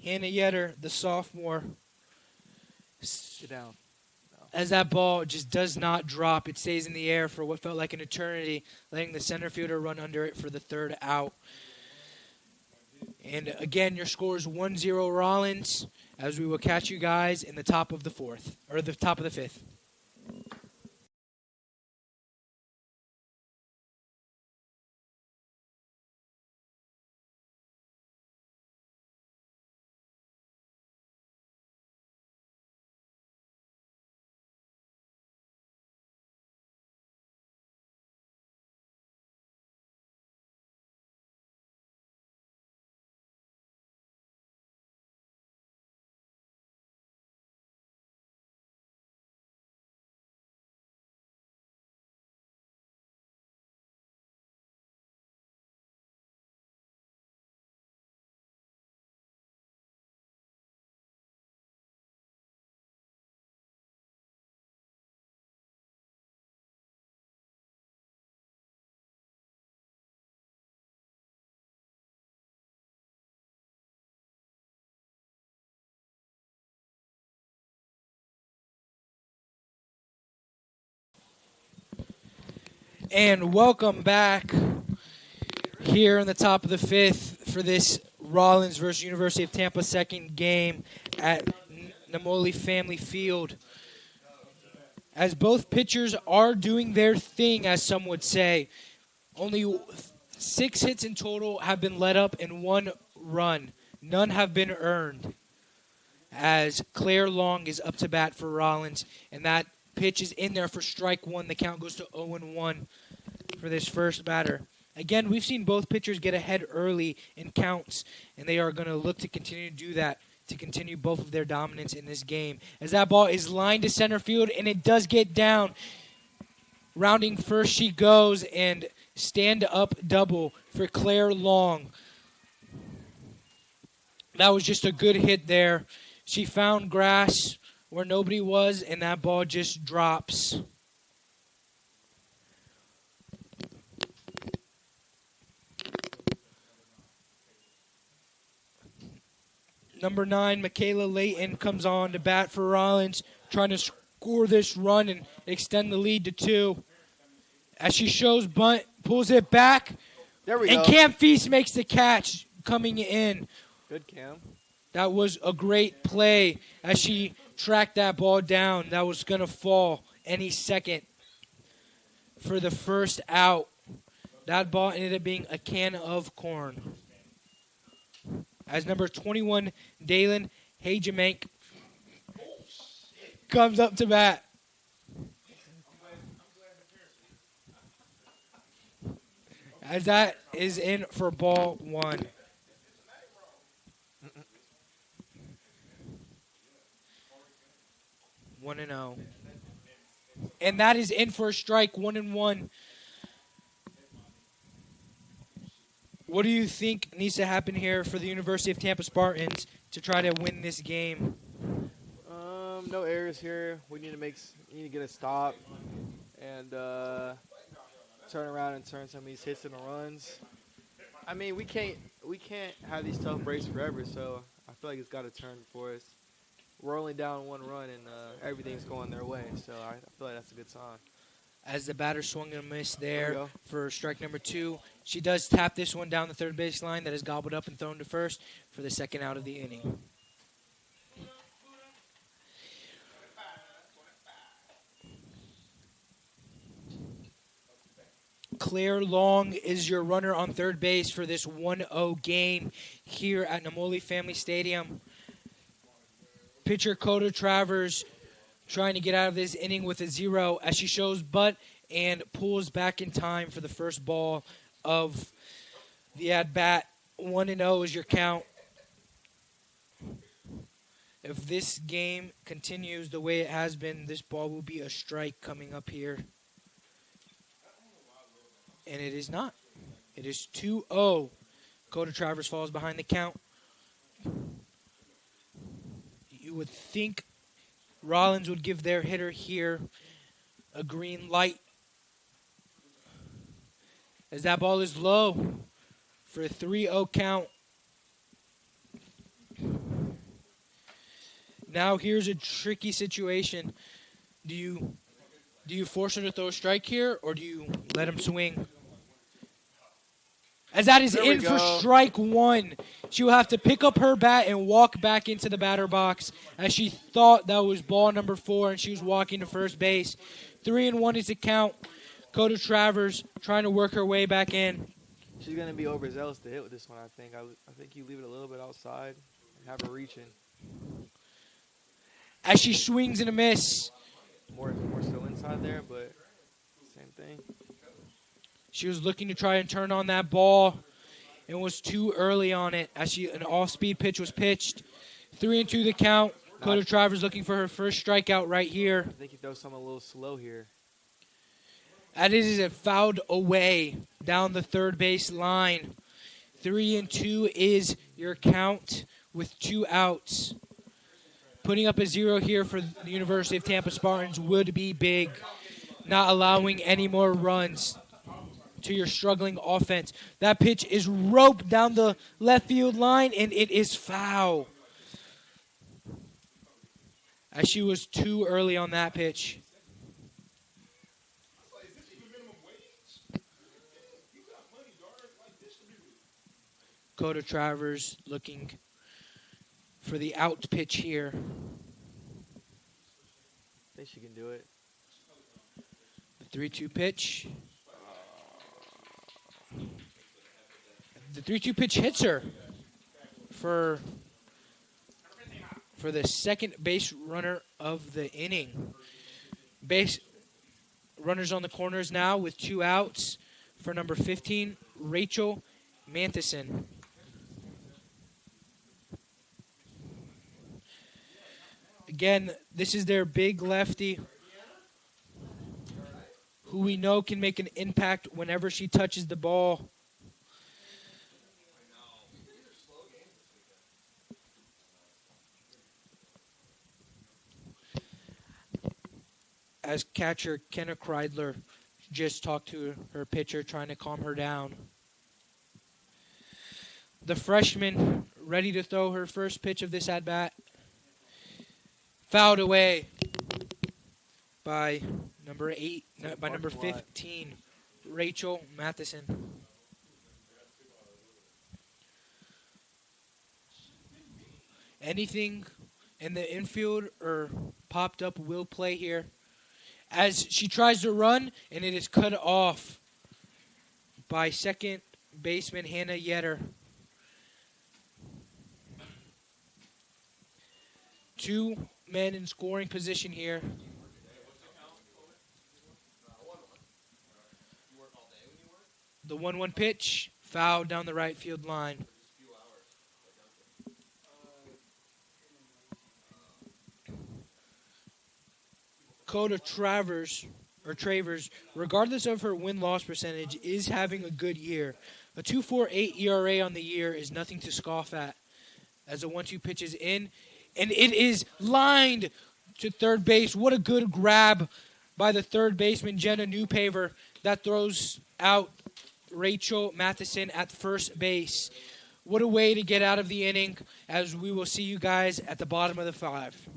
Hannah Yetter, the sophomore, Get down. as that ball just does not drop. It stays in the air for what felt like an eternity, letting the center fielder run under it for the third out. And again, your score is 1-0 Rollins, as we will catch you guys in the top of the fourth, or the top of the fifth. And welcome back here in the top of the fifth for this Rollins versus University of Tampa second game at Namoli Family Field. As both pitchers are doing their thing, as some would say. Only 6 hits in total have been let up and 1 run. None have been earned. As Claire Long is up to bat for Rollins, and that pitch is in there for strike 1. The count goes to 0-1 for this first batter. Again, we've seen both pitchers get ahead early in counts, and they are going to look to continue to do that, to continue both of their dominance in this game. As that ball is lined to center field, and it does get down. Rounding first she goes, and stand-up double for Claire Long. That was just a good hit there. She found grass where nobody was, and that ball just drops. Number 9, Michaela Layton, comes on to bat for Rollins, trying to score this run and extend the lead to 2. As she shows bunt, pulls it back, There we and go. Cam Feast makes the catch coming in. Good, Cam. That was a great play as she tracked that ball down. That was going to fall any second for the first out. That ball ended up being a can of corn. As number 21, Dalen Hagemank, comes up to bat. As that is in for ball 1. One and 0. And that is in for a strike, 1-1. What do you think needs to happen here for the University of Tampa Spartans to try to win this game? No errors here. We need to get a stop and turn around and turn some of these hits into runs. I mean, we can't have these tough breaks forever. So I feel like it's got to turn for us. We're only down 1 run and everything's going their way. So I feel like that's a good sign. As the batter swung and a miss There we there go. for strike number 2. She does tap this one down the third base line that is gobbled up and thrown to first for the second out of the inning. Claire Long is your runner on third base for this 1-0 game here at Namoli Family Stadium. Pitcher Coda Travers trying to get out of this inning with a 0 as she shows butt and pulls back in time for the first ball of the at-bat. 1-0 is your count. If this game continues the way it has been, this ball will be a strike coming up here. And it is not. It is 2-0. Coda Travers falls behind the count. You would think Rollins would give their hitter here a green light. As that ball is low for a 3-0 count. Now here's a tricky situation. Do you force her to throw a strike here, or do you let him swing? As that is There we in for go. strike one. She will have to pick up her bat and walk back into the batter box as she thought that was ball number 4 and she was walking to first base. 3-1 is the count. Coda Travers trying to work her way back in. She's gonna be overzealous to hit with this one. I think. I think you leave it a little bit outside and have her reaching. As she swings and a miss. More so inside there, but same thing. She was looking to try and turn on that ball and was too early on it as an off-speed pitch was pitched. 3-2 the count. Coda Travers looking for her first strikeout right here. I think he throws something a little slow here. That is it fouled away down the third base line. 3-2 is your count with 2 outs. Putting up a 0 here for the University of Tampa Spartans would be big. Not allowing any more runs to your struggling offense. That pitch is roped down the left field line, and it is foul. As she was too early on that pitch. Coda Travers looking for the out pitch here. I think she can do it. The 3-2 pitch. The 3-2 pitch hits her for the second base runner of the inning. Base runners on the corners now with 2 outs for number 15, Rachel Mantheson. Again, this is their big lefty who we know can make an impact whenever she touches the ball. As catcher Kenna Kreidler just talked to her pitcher, trying to calm her down. The freshman ready to throw her first pitch of this at-bat. Fouled away by number 15, Rachel Matheson. Anything in the infield or popped up will play here. As she tries to run, and it is cut off by second baseman Hannah Yetter. 2 men in scoring position here. The 1-1 pitch, fouled down the right field line. Coda Travers, regardless of her win-loss percentage, is having a good year. A 2.48 ERA on the year is nothing to scoff at. As the 1-2 pitch is in, and it is lined to third base. What a good grab by the third baseman, Jenna Newpaver. That throws out Rachel Matheson at first base. What a way to get out of the inning, as we will see you guys at the bottom of the 5.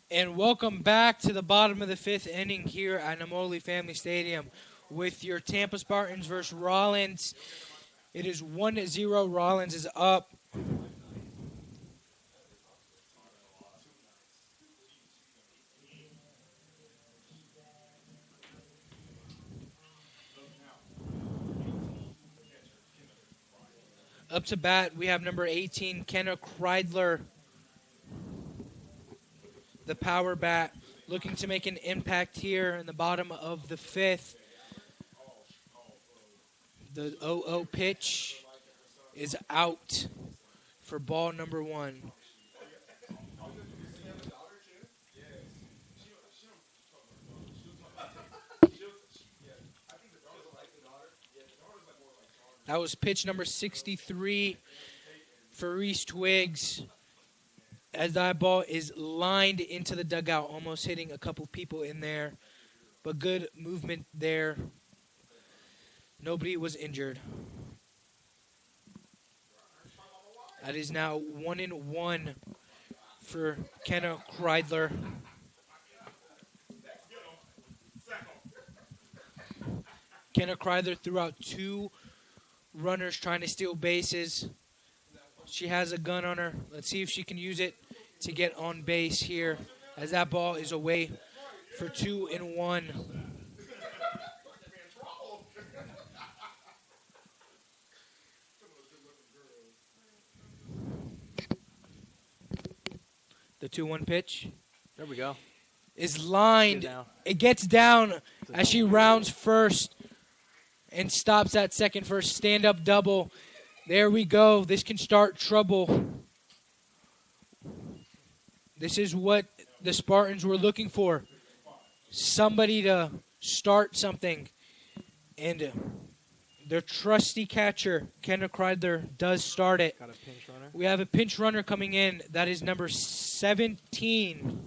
And welcome back to the bottom of the 5th inning here at Namoli Family Stadium with your Tampa Spartans versus Rollins. It is 1-0. Rollins is up. Up to bat, we have number 18, Kenna Kreidler, the power bat, looking to make an impact here in the bottom of the fifth. The 0-0 pitch is out for ball number 1. That was pitch number 63 for Reese Twiggs, as that ball is lined into the dugout, almost hitting a couple people in there. But good movement there. Nobody was injured. That is now 1-1 for Kenna Kreidler. Kenna Kreidler threw out 2 runners trying to steal bases. She has a gun on her. Let's see if she can use it to get on base here, as that ball is away for 2-1. The 2-1 pitch There we go. is lined. It gets down as she rounds first and stops at second for a stand-up double. There we go. This can start trouble. This is what the Spartans were looking for. Somebody to start something. And their trusty catcher, Kenna Kreidler, does start it. Got a pinch runner. We have a pinch runner coming in. That is number 17,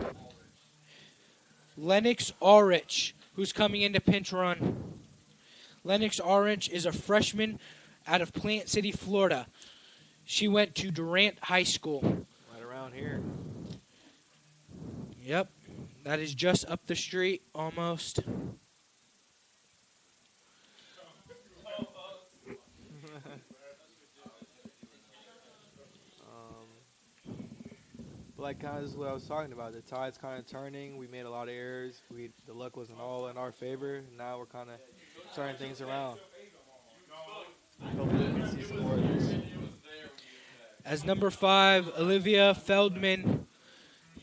Lennox Ulrich, who's coming in to pinch run. Lennox Ulrich is a freshman out of Plant City, Florida. She went to Durant High School. Right around here. Yep, that is just up the street almost. But like kind of what I was talking about, the tide's kind of turning. We made a lot of errors. The luck wasn't all in our favor. Now we're kind of turning things around. Hopefully we can see some more of this. As number 5, Olivia Feldman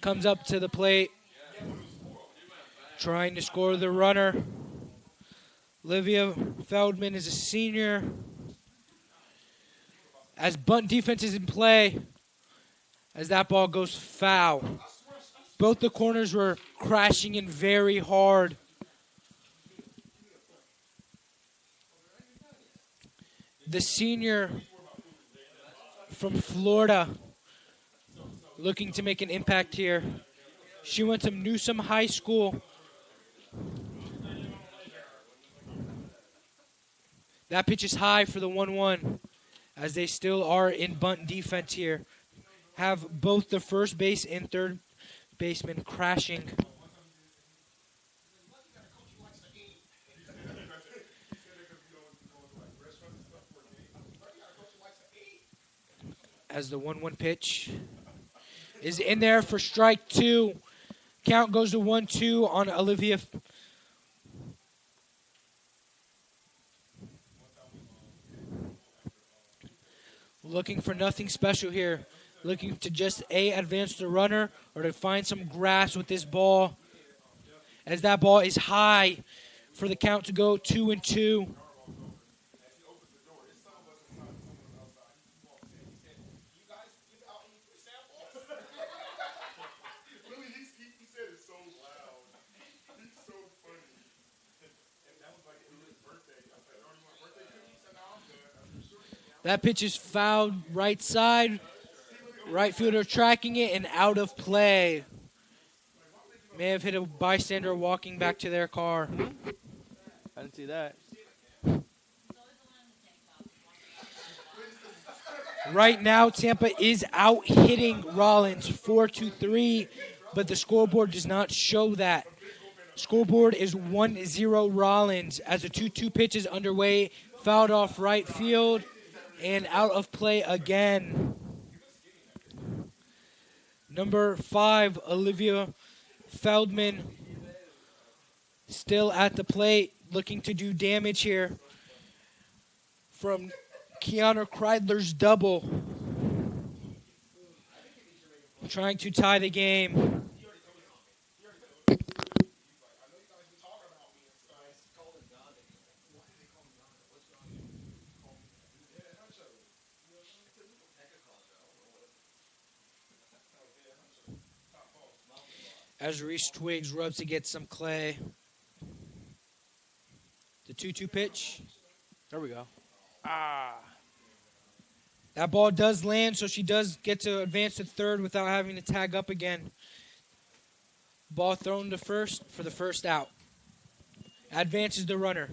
comes up to the plate, trying to score the runner. Olivia Feldman is a senior. As bunt defense is in play, as that ball goes foul. Both the corners were crashing in very hard. The senior from Florida looking to make an impact here. She went to Newsom High School. That pitch is high for the 1-1, as they still are in bunt defense here. Have both the first base and third baseman crashing. As the 1-1 pitch is in there for strike 2. Count goes to 1-2 on Olivia. Looking for nothing special here. Looking to just advance the runner or to find some grass with this ball. As that ball is high for the count to go 2-2. That pitch is fouled right side. Right fielder tracking it and out of play. May have hit a bystander walking back to their car. I didn't see that. Right now, Tampa is out hitting Rollins 4-3, but the scoreboard does not show that. Scoreboard is 1-0 Rollins as the 2-2 pitch is underway. Fouled off right field and out of play again. Number 5, Olivia Feldman, still at the plate, looking to do damage here. From Keanu Kreidler's double. Trying to tie the game. As Reese Twiggs rubs to get some clay. The 2-2 pitch. There we go. That ball does land, so she does get to advance to third without having to tag up again. Ball thrown to first for the first out. Advances the runner.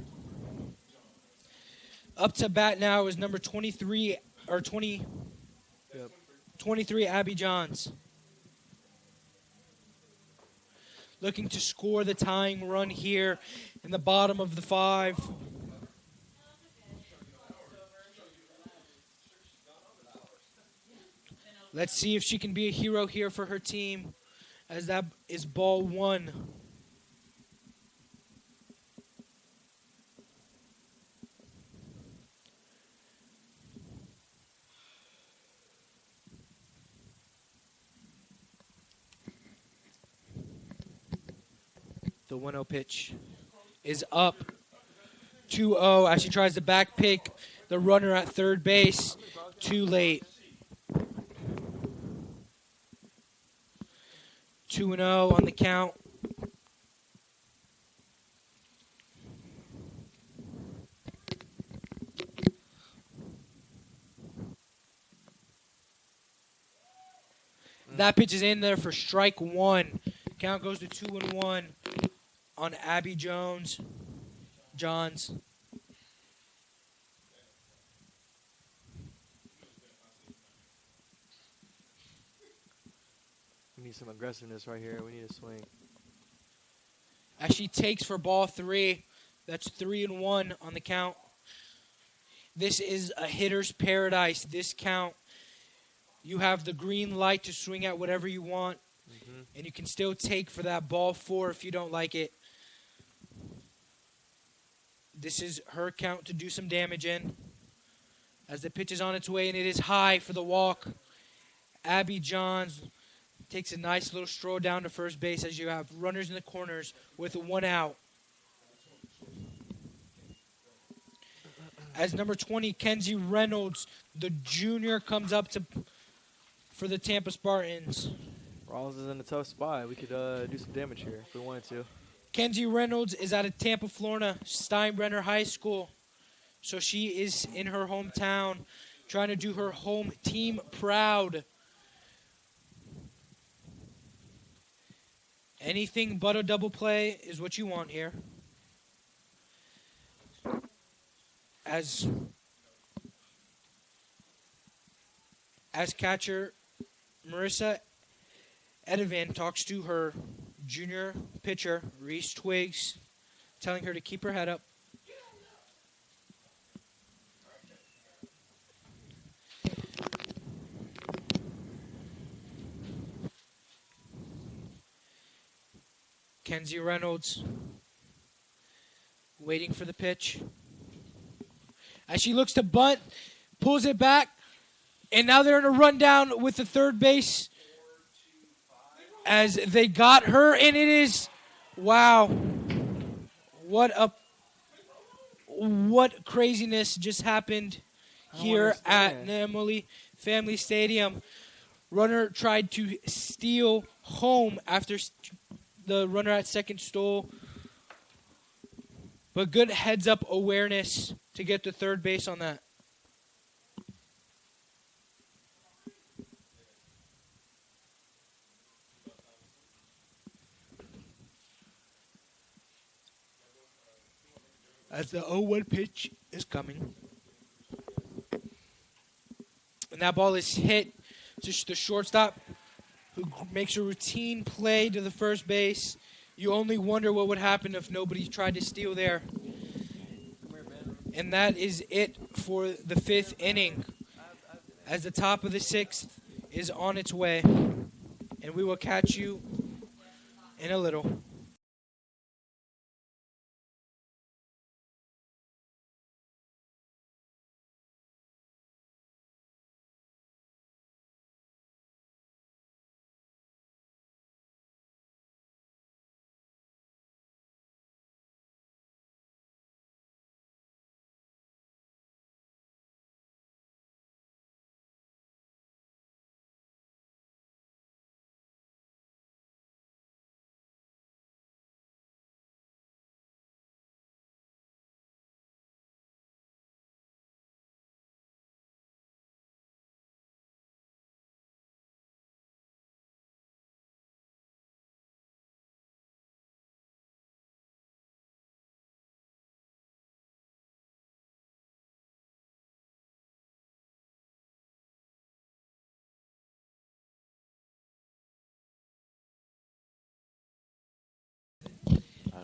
Up to bat now is number 23, or 20, Yep. 23, Abby Johns. Looking to score the tying run here in the bottom of the 5. Let's see if she can be a hero here for her team, as that is ball 1. The 1-0 pitch is up 2-0 as she tries to back pick the runner at third base. Too late. 2-0 on the count. That pitch is in there for strike 1. Count goes to 2-1 on Abby Johns. We need some aggressiveness right here. We need a swing. As she takes for ball 3. That's 3-1 on the count. This is a hitter's paradise. This count, you have the green light to swing at whatever you want. And you can still take for that ball 4 if you don't like it. This is her count to do some damage in. As the pitch is on its way, and it is high for the walk. Abby Johns takes a nice little stroll down to first base as you have runners in the corners with 1 out. As number 20, Kenzie Reynolds, the junior, comes up for the Tampa Spartans. Rollins is in a tough spot. We could do some damage here if we wanted to. Kenzie Reynolds is out of Tampa, Florida, Steinbrenner High School. So she is in her hometown trying to do her home team proud. Anything but a double play is what you want here. As catcher Marissa Edevan talks to her junior pitcher, Reese Twiggs, telling her to keep her head up. Kenzie Reynolds waiting for the pitch. As she looks to bunt, pulls it back, and now they're in a rundown with the third base as they got her, and it is, wow, what craziness just happened here at Nemoli Family Stadium. Runner tried to steal home after the runner at second stole, but good heads-up awareness to get to third base on that. As the 0-1 pitch is coming. And that ball is hit to the shortstop, who makes a routine play to the first base. You only wonder what would happen if nobody tried to steal there. And that is it for the 5th inning, as the top of the 6th is on its way. And we will catch you in a little.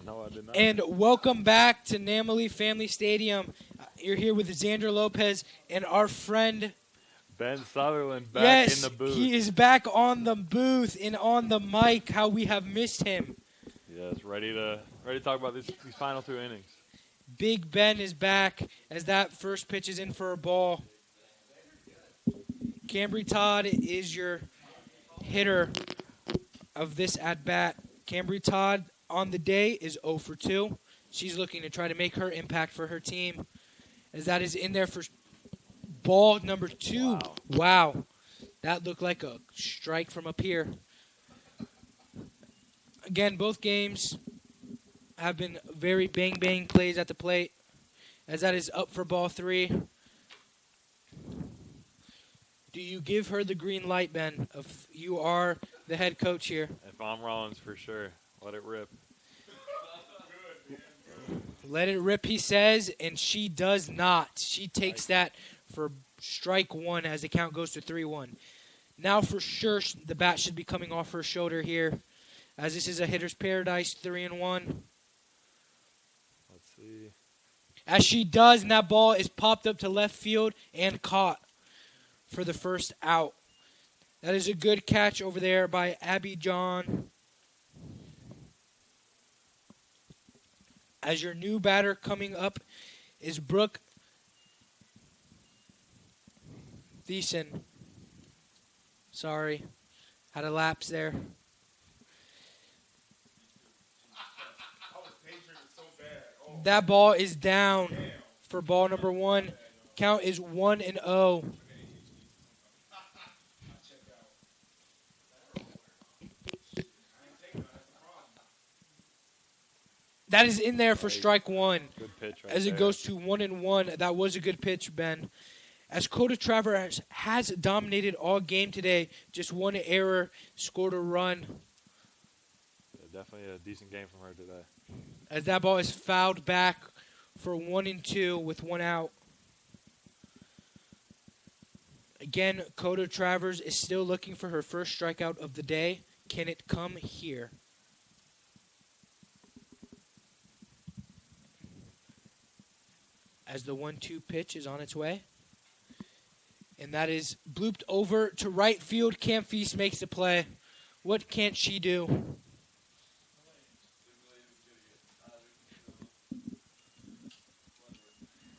No, I did not. And welcome back to Namely Family Stadium. You're here with Xander Lopez and our friend. Ben Sutherland back Yes, in the booth. he is back on the booth and on the mic. How we have missed him. Yes, ready to talk about these final 2 innings. Big Ben is back as that first pitch is in for a ball. Cambry Todd is your hitter of this at-bat. Cambry Todd on the day is 0 for 2. She's looking to try to make her impact for her team as that is in there for ball number 2. Wow. That looked like a strike from up here. Again, both games have been very bang-bang plays at the plate as that is up for ball 3. Do you give her the green light, Ben? If you are the head coach here. If I'm Rollins, for sure. Let it rip. Let it rip, he says, and she does not. She takes that for strike 1 as the count goes to 3-1. Now for sure the bat should be coming off her shoulder here as this is a hitter's paradise, 3-1. Let's see. As she does, and that ball is popped up to left field and caught for the first out. That is a good catch over there by Abby John. As your new batter coming up is Brooke Thiessen. Sorry, had a lapse there. That ball is down for ball number 1. Count is 1-0. That is in there for strike 1. Good pitch right As it there. goes to 1-1. That was a good pitch, Ben. As Coda Travers has dominated all game today, just one error, scored a run. Yeah, definitely a decent game from her today. As that ball is fouled back for 1-2 with 1 out. Again, Coda Travers is still looking for her first strikeout of the day. Can it come here? As the 1-2 pitch is on its way. And that is blooped over to right field. Cam Feast makes the play. What can't she do?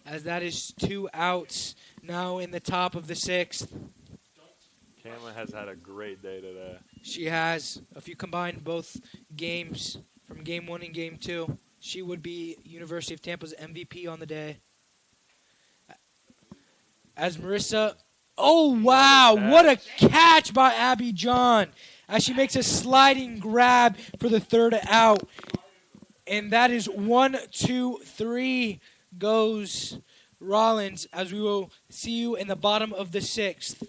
As that is 2 outs now in the top of the 6th. Cameron has had a great day today. She has. If you combine both games from Game 1 and Game 2, she would be University of Tampa's MVP on the day. As Marissa, oh wow, what a catch by Abby John. As she makes a sliding grab for the 3rd out. And that is 1, 2, 3 goes Rollins, as we will see you in the bottom of the 6th.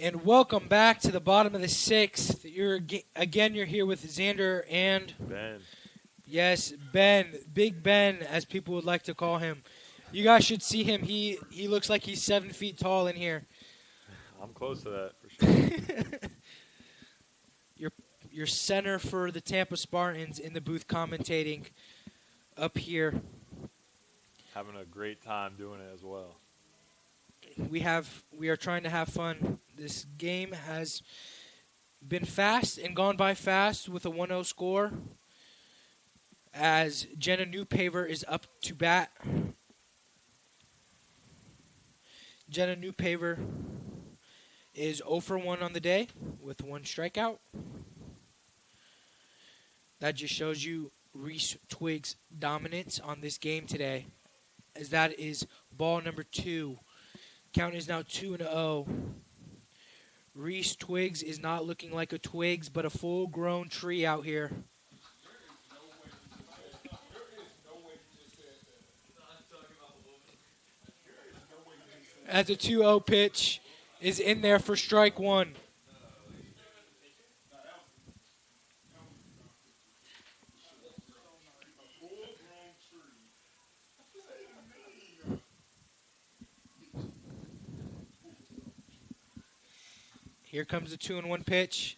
And welcome back to the bottom of the 6th. You're here with Xander and Ben. Yes, Ben, Big Ben, as people would like to call him. You guys should see him. He looks like he's 7 feet tall in here. I'm close to that for sure. Your center for the Tampa Spartans in the booth commentating up here. Having a great time doing it as well. We are trying to have fun. This game has been fast and gone by fast with a 1-0 score as Jenna Newpaver is up to bat. Jenna Newpaver is 0 for 1 on the day with 1 strikeout. That just shows you Reese Twiggs' dominance on this game today, as that is ball number 2. Count is now 2-0. Reese Twiggs is not looking like a Twigs, but a full-grown tree out here. As the 2-0 pitch is in there for strike 1. Here comes the 2-1 pitch,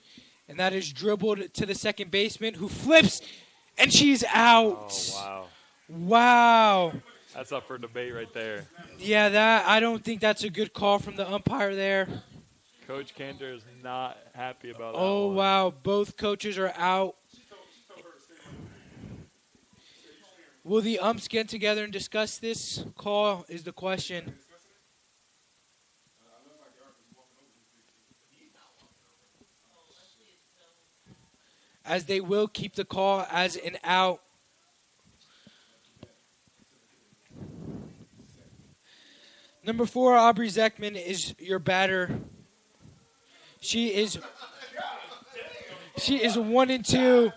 and that is dribbled to the second baseman, who flips, and she's out. Oh, wow. Wow. That's up for debate right there. Yeah, I don't think that's a good call from the umpire there. Coach Cantor is not happy about that Oh, one. wow. Both coaches are out. Will the umps get together and discuss this call is the question. As they will keep the call as an out. Number 4, Aubrey Zeckman is your batter. She is 1-2.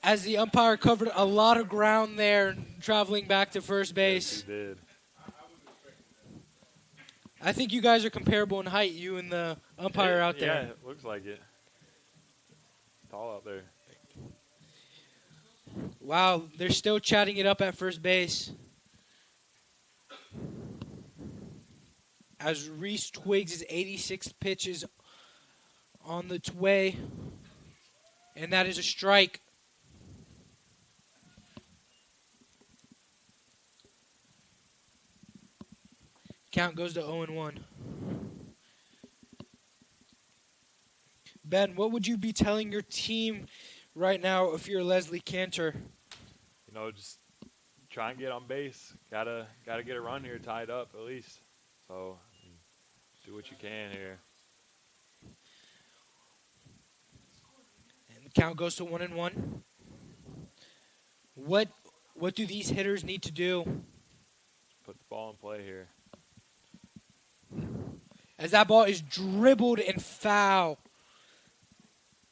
As the umpire covered a lot of ground there, traveling back to first base. Yes, he did. I think you guys are comparable in height, you and the umpire out there. Yeah, it looks like it. Tall out there. Wow, they're still chatting it up at first base. As Reese Twiggs' 86th pitch is on the way, and that is a strike. Count goes to 0-1. Ben, what would you be telling your team right now if you're Leslie Cantor? You know, just try and get on base. Gotta get a run here tied up at least. So do what you can here. And the count goes to 1-1. What do these hitters need to do? Put the ball in play here. As that ball is dribbled and foul.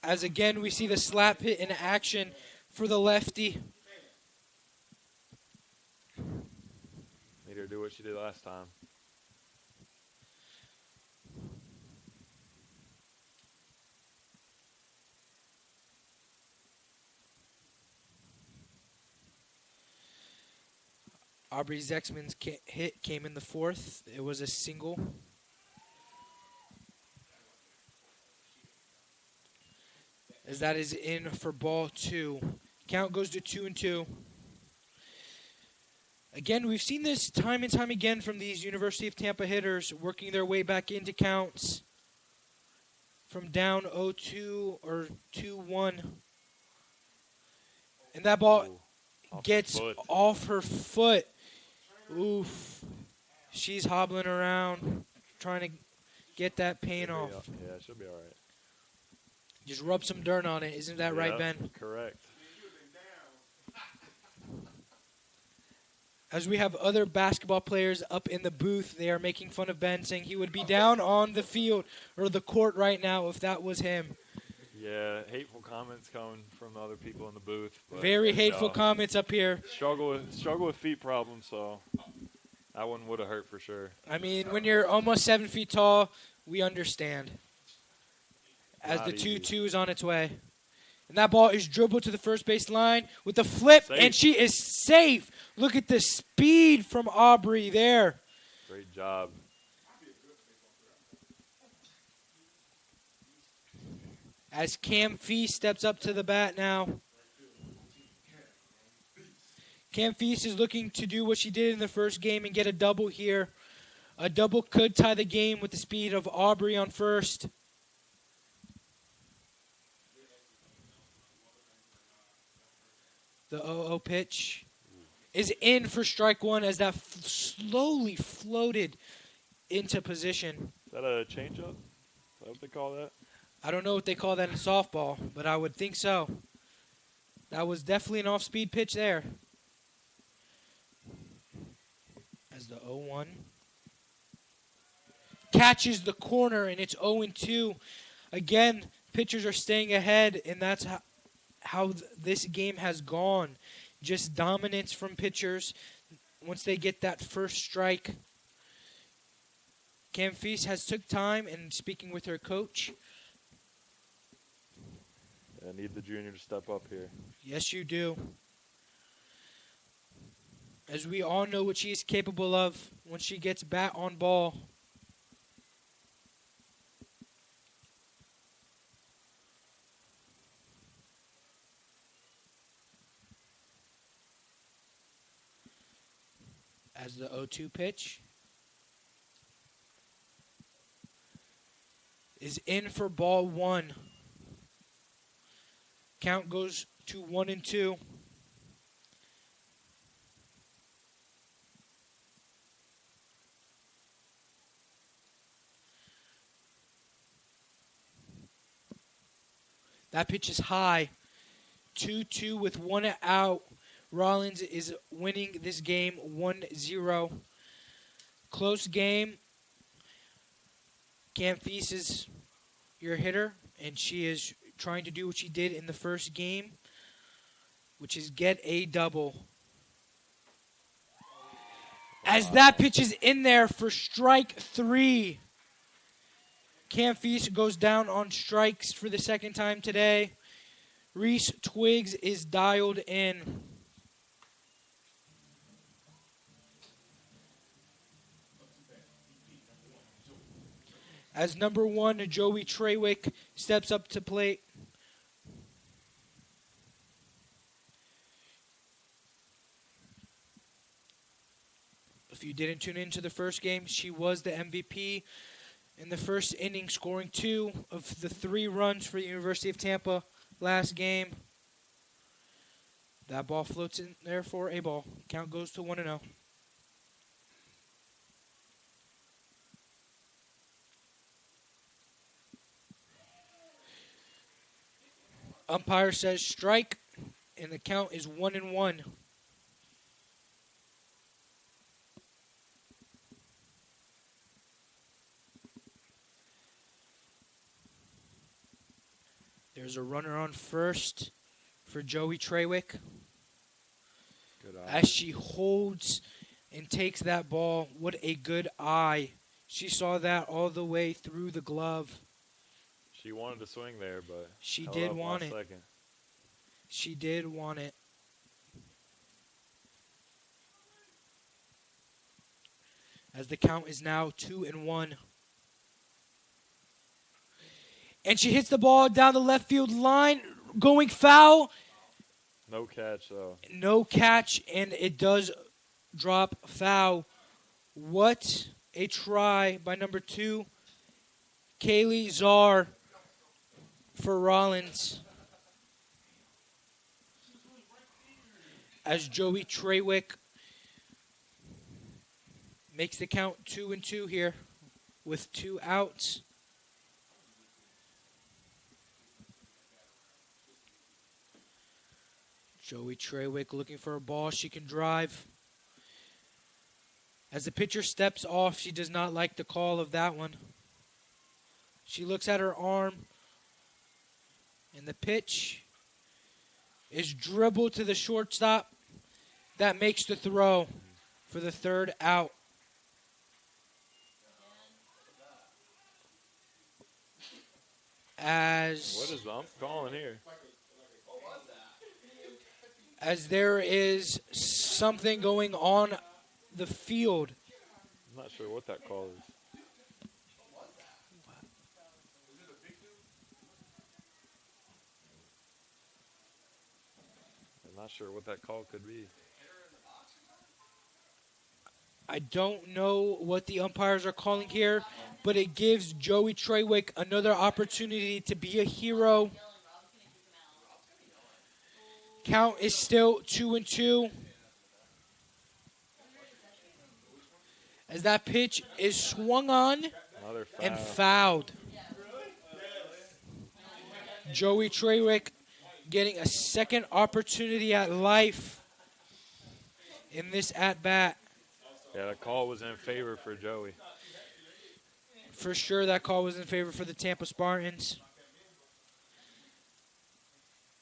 As again we see the slap hit in action for the lefty. Need her to do what she did last time. Aubrey Zeckman's hit came in the 4th. It was a single. As that is in for ball 2. Count goes to 2-2. Again, we've seen this time and time again from these University of Tampa hitters working their way back into counts from down 0-2 or 2-1. And that ball gets off her foot. Oof. She's hobbling around trying to get that pain off. Yeah, she'll be all right. Just rub some dirt on it. Isn't that right, Ben? Correct. As we have other basketball players up in the booth, they are making fun of Ben, saying he would be down on the field or the court right now if that was him. Yeah, hateful comments coming from other people in the booth. But, Very hateful comments up here. Struggle with feet problems, so that one would have hurt for sure. I mean, when you're almost 7 feet tall, we understand. As Not the easy. 2-2 is on its way. And that ball is dribbled to the first base line with a flip, Safe. and she is safe. Look at the speed from Aubrey there. Great job. As Cam Feast steps up to the bat now. Cam Feast is looking to do what she did in the first game and get a double here A double could tie the game with the speed of Aubrey on first. The 0-0 pitch is in for strike one as that slowly floated into position. Is that a changeup? Is that what they call that? I don't know what they call that in softball, but I would think so. That was definitely an off-speed pitch there. As the 0-1 catches the corner, and it's 0-2. Again, pitchers are staying ahead, and that's how this game has gone. Just dominance from pitchers once they get that first strike. Cam Feast has took time and speaking with her coach. I need the junior to step up here. Yes, you do. As we all know what she is capable of when she gets bat on ball. As the 0-2 pitch is in for ball one. Count goes to 1-2. That pitch is high. 2-2 with one out. Rollins is winning this game 1-0. Close game. Cam Feast is your hitter, and she is trying to do what she did in the first game, which is get a double. As that pitch is in there for strike three. Cam Feast goes down on strikes for the second time today. Reese Twiggs is dialed in. As number one, Joey Treywick steps up to plate. If you didn't tune into the first game, she was the MVP in the first inning, scoring 2 of the 3 runs for the University of Tampa last game. That ball floats in there for a ball. Count goes to 1-0. Umpire says strike, and the count is 1-1. There's a runner on first for Joey Treywick. Good eye. As she holds and takes that ball, what a good eye. She saw that all the way through the glove. She wanted to swing there, but She held did up want last it. second. She did want it. As the count is now 2-1. And she hits the ball down the left field line, going foul. No catch, though. No catch, and it does drop foul. What a try by number 2, Kaylee Czar for Rollins. As Joey Treywick makes the count 2-2 here with 2 outs. Joey Treywick looking for a ball she can drive. As the pitcher steps off, she does not like the call of that one. She looks at her arm, and the pitch is dribbled to the shortstop. That makes the throw for the 3rd out. What is the ump calling here? As there is something going on the field. I'm not sure what that call is. I'm not sure what that call could be. I don't know what the umpires are calling here, but it gives Joey Treywick another opportunity to be a hero. Count is still 2-2. As that pitch is swung on Another foul. and fouled. Joey Treywick getting a second opportunity at life in this at-bat. Yeah, the call was in favor for Joey. For sure, that call was in favor for the Tampa Spartans.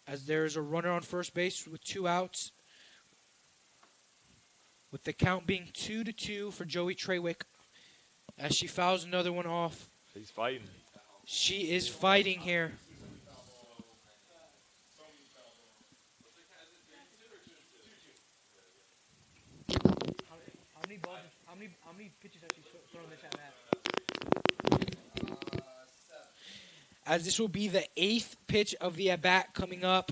As there is a runner on first base with 2 outs. With the count being 2-2 for Joey Treywick. As she fouls another one off. He's fighting. She is fighting here. How many pitches has she thrown this at bat? As this will be the 8th pitch of the at-bat coming up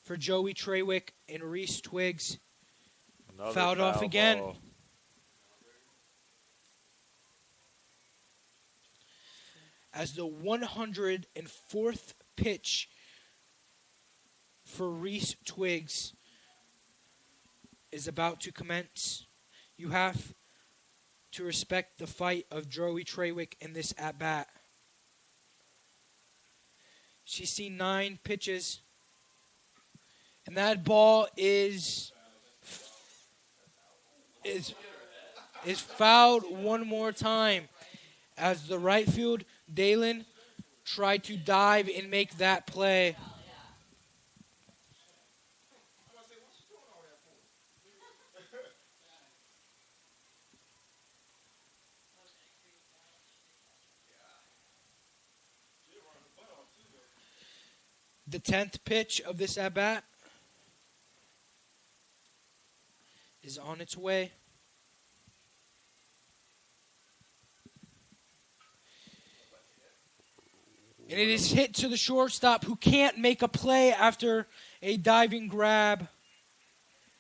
for Joey Treywick and Reese Twiggs. Another Fouled off foul again. ball. As the 104th pitch for Reese Twiggs is about to commence, you have to respect the fight of Joey Treywick in this at-bat. She's seen 9 pitches, and that ball is fouled one more time as the right field Dalen tried to dive and make that play. The 10th pitch of this at-bat is on its way. And it is hit to the shortstop who can't make a play after a diving grab.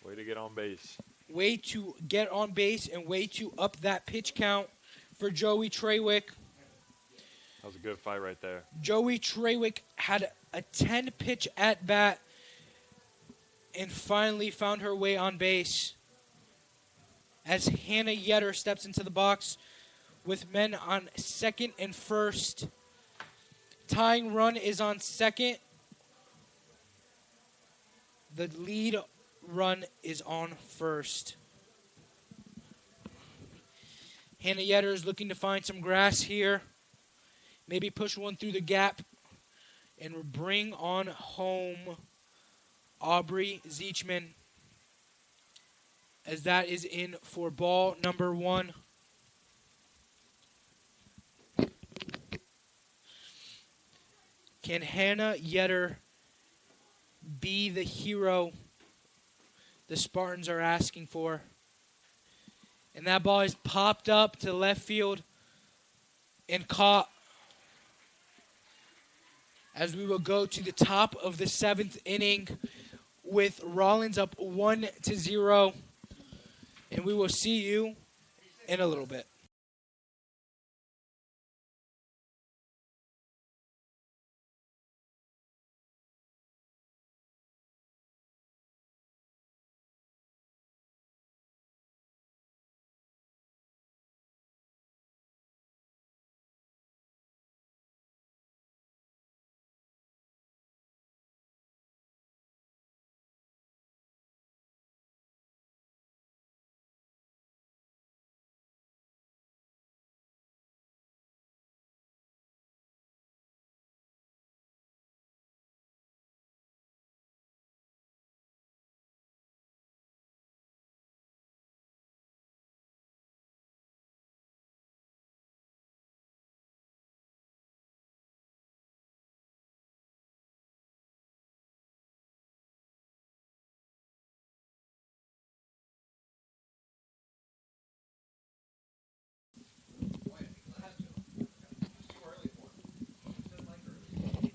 Way to get on base. Way to get on base and way to up that pitch count for Joey Treywick. That was a good fight right there. Joey Treywick had a 10-pitch at-bat and finally found her way on base. As Hannah Yetter steps into the box with men on second and first. Tying run is on second. The lead run is on first. Hannah Yetter is looking to find some grass here. Maybe push one through the gap and bring on home Aubrey Zeechman, as that is in for ball number 1. Can Hannah Yetter be the hero the Spartans are asking for? And that ball is popped up to left field and caught. As we will go to the top of the 7th inning with Rollins up 1-0. And we will see you in a little bit.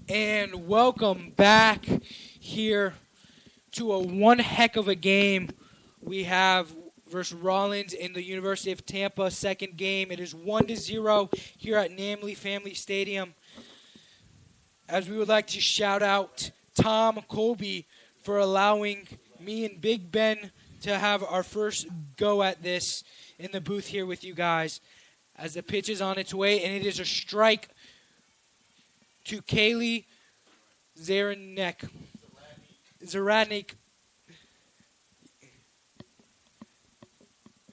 And welcome back here to a one heck of a game we have versus Rollins in the University of Tampa second game. It is 1-0 here at Namely Family Stadium. As we would like to shout out Tom Colby for allowing me and Big Ben to have our first go at this in the booth here with you guys. As the pitch is on its way, and it is a strike to Kaylee Zaradnik.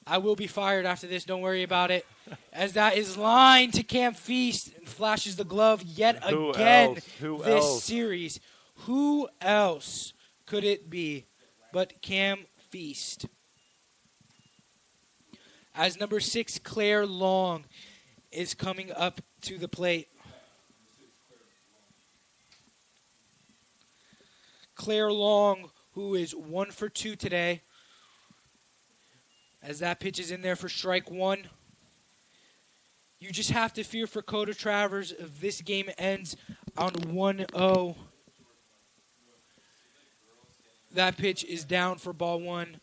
I will be fired after this, don't worry about it. As that is lined to Cam Feast and flashes the glove yet again this series. Who else could it be but Cam Feast? As number 6, Claire Long, is coming up to the plate. Claire Long, who is 1 for 2 today. As that pitch is in there for strike 1. You just have to fear for Coda Travers if this game ends on 1-0. That pitch is down for ball 1.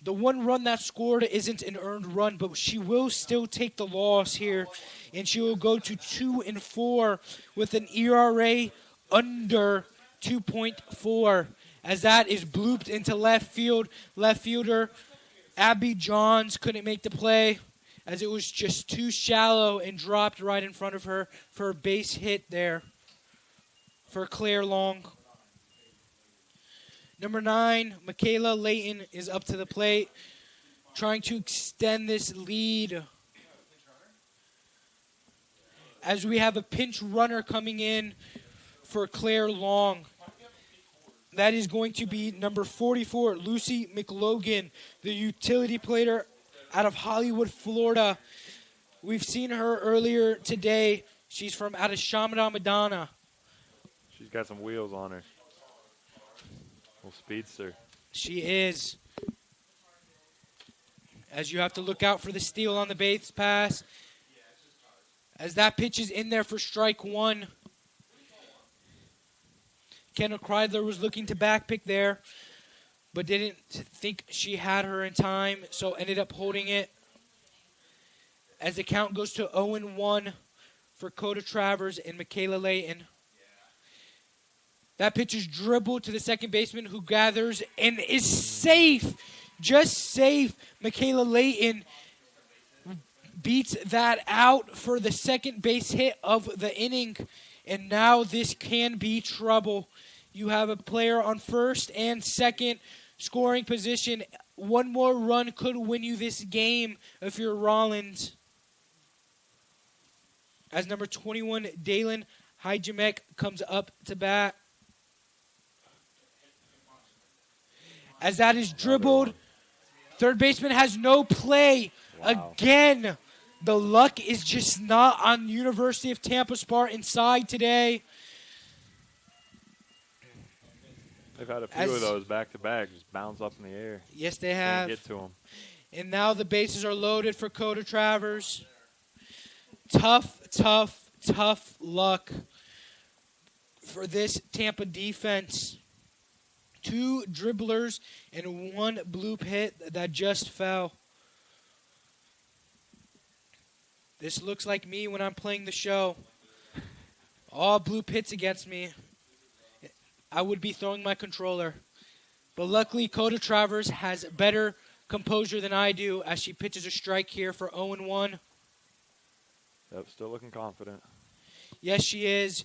The one run that scored isn't an earned run, but she will still take the loss here, and she will go to 2-4 with an ERA under 2.4. As that is blooped into left field. Left fielder Abby Johns couldn't make the play as it was just too shallow and dropped right in front of her for a base hit there for Claire Long. Number 9, Michaela Layton is up to the plate, trying to extend this lead. As we have a pinch runner coming in for Claire Long. That is going to be number 44, Lucy McLogan, the utility player out of Hollywood, Florida. We've seen her earlier today. She's from out of Chaminade, Madonna. She's got some wheels on her. Little speedster. She is. As you have to look out for the steal on the base pass. As that pitch is in there for strike 1. Kendall Kreidler was looking to backpick there, but didn't think she had her in time, so ended up holding it. As the count goes to 0-1 for Coda Travers and Michaela Layton. That pitch is dribbled to the second baseman who gathers and is safe. Just safe. Michaela Layton beats that out for the second base hit of the inning. And now this can be trouble. You have a player on first and second scoring position. One more run could win you this game if you're Rollins. As number 21, Dalen Hijamek comes up to bat. As that is dribbled, third baseman has no play. Wow. Again, the luck is just not on University of Tampa Spartans side today. They've had a few of those back-to-back, just bounce up in the air. Yes, they have. Can't get to them. And now the bases are loaded for Coda Travers. Tough luck for this Tampa defense. 2 dribblers and 1 bloop hit that just fell. This looks like me when I'm playing the show. All bloop hits against me. I would be throwing my controller. But luckily, Coda Travers has better composure than I do as she pitches a strike here for 0-1. Yep, still looking confident. Yes, she is.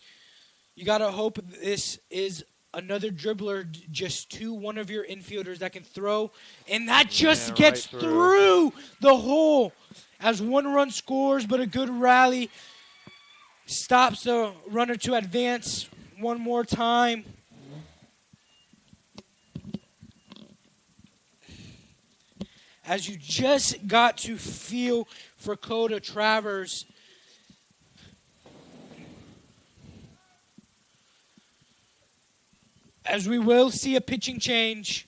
You got to hope this is another dribbler, just one of your infielders that can throw. And that just gets right through the hole. As 1 run scores, but a good rally stops the runner to advance one more time. As you just got to feel for Coda Travers. As we will see a pitching change.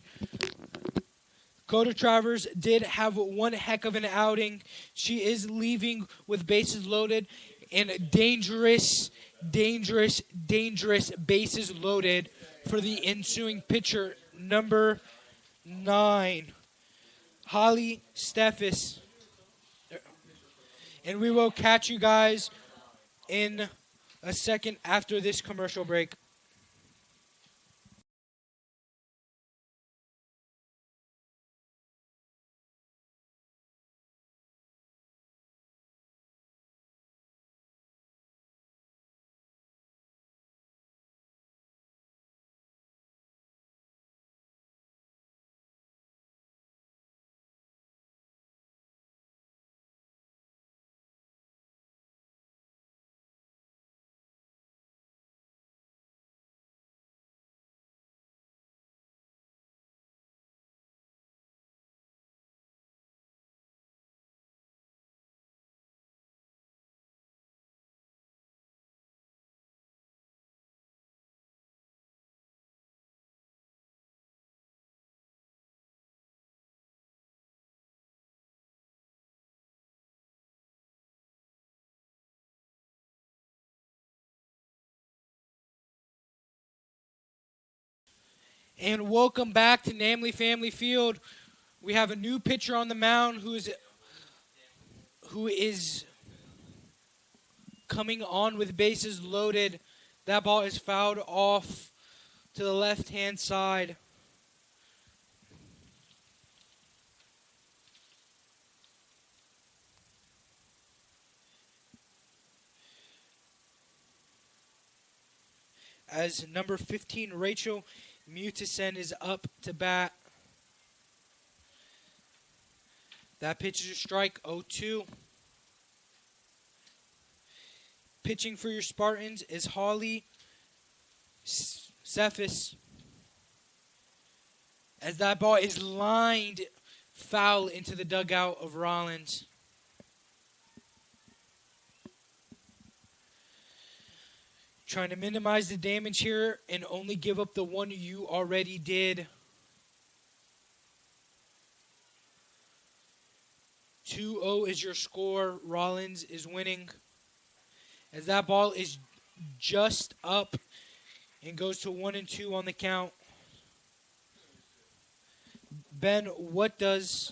Coda Travers did have one heck of an outing. She is leaving with bases loaded and dangerous bases loaded for the ensuing pitcher, number 9. Holly Steffes. And we will catch you guys in a second after this commercial break. And welcome back to Namely Family Field. We have a new pitcher on the mound who is coming on with bases loaded. That ball is fouled off to the left-hand side. As number 15, Rachel Mutisen, is up to bat. That pitch is a strike, 0-2. Pitching for your Spartans is Holly Cephas. As that ball is lined foul into the dugout of Rollins. Trying to minimize the damage here and only give up the one you already did. 2-0 is your score. Rollins is winning. As that ball is just up and goes to 1-2 on the count. Ben, what does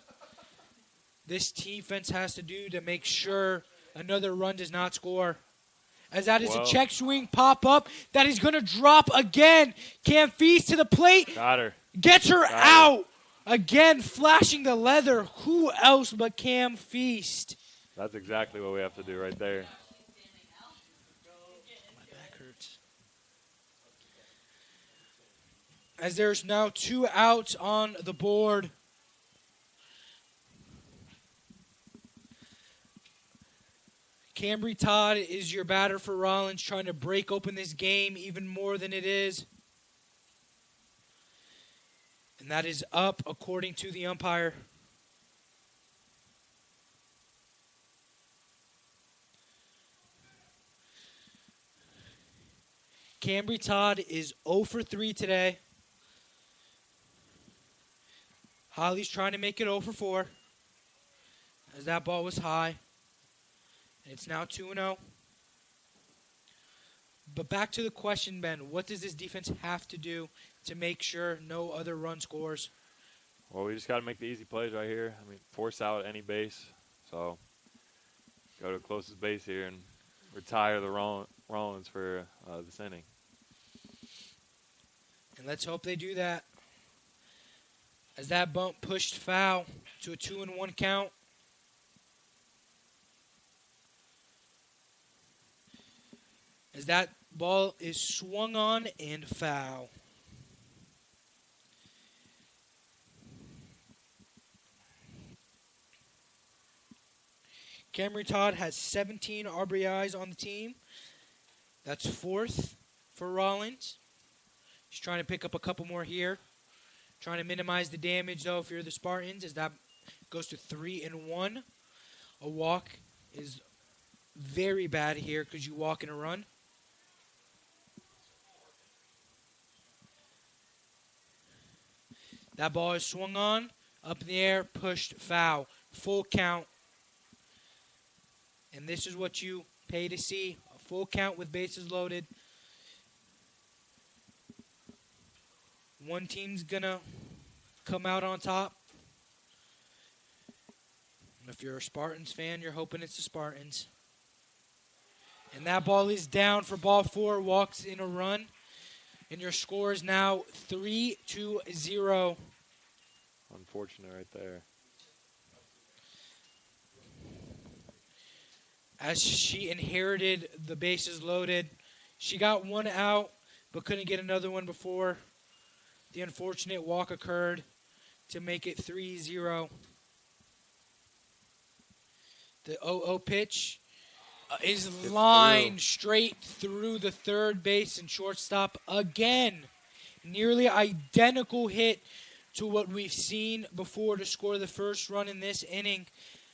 this defense has to do to make sure another run does not score? As that is a check swing pop up that is going to drop again. Cam Feast to the plate. Got her. Gets her out. Again, flashing the leather. Who else but Cam Feast? That's exactly what we have to do right there. My back hurts. As there's now 2 outs on the board. Cambry Todd is your batter for Rollins, trying to break open this game even more than it is. And that is up according to the umpire. Cambry Todd is 0 for 3 today. Holly's trying to make it 0 for 4. As that ball was high. It's now 2-0. But back to the question, Ben. What does this defense have to do to make sure no other run scores? Well, we just got to make the easy plays right here. I mean, force out any base. So go to the closest base here and retire the Rollins for this inning. And let's hope they do that. As that bump pushed foul to a 2-1 count. As that ball is swung on and foul. Cameron Todd has 17 RBIs on the team. That's 4th for Rollins. He's trying to pick up a couple more here. Trying to minimize the damage, though, if you're the Spartans, as that goes to 3-1. A walk is very bad here because you walk in a run. That ball is swung on, up in the air, pushed, foul. Full count. And this is what you pay to see. A full count with bases loaded. One team's going to come out on top. If you're a Spartans fan, you're hoping it's the Spartans. And that ball is down for ball 4, walks in a run. And your score is now 3-0. Unfortunate right there. As she inherited the bases loaded, she got one out, but couldn't get another one before the unfortunate walk occurred to make it 3-0. The 0-0 pitch is lined straight through the third base and shortstop again. Nearly identical hit to what we've seen before to score the first run in this inning,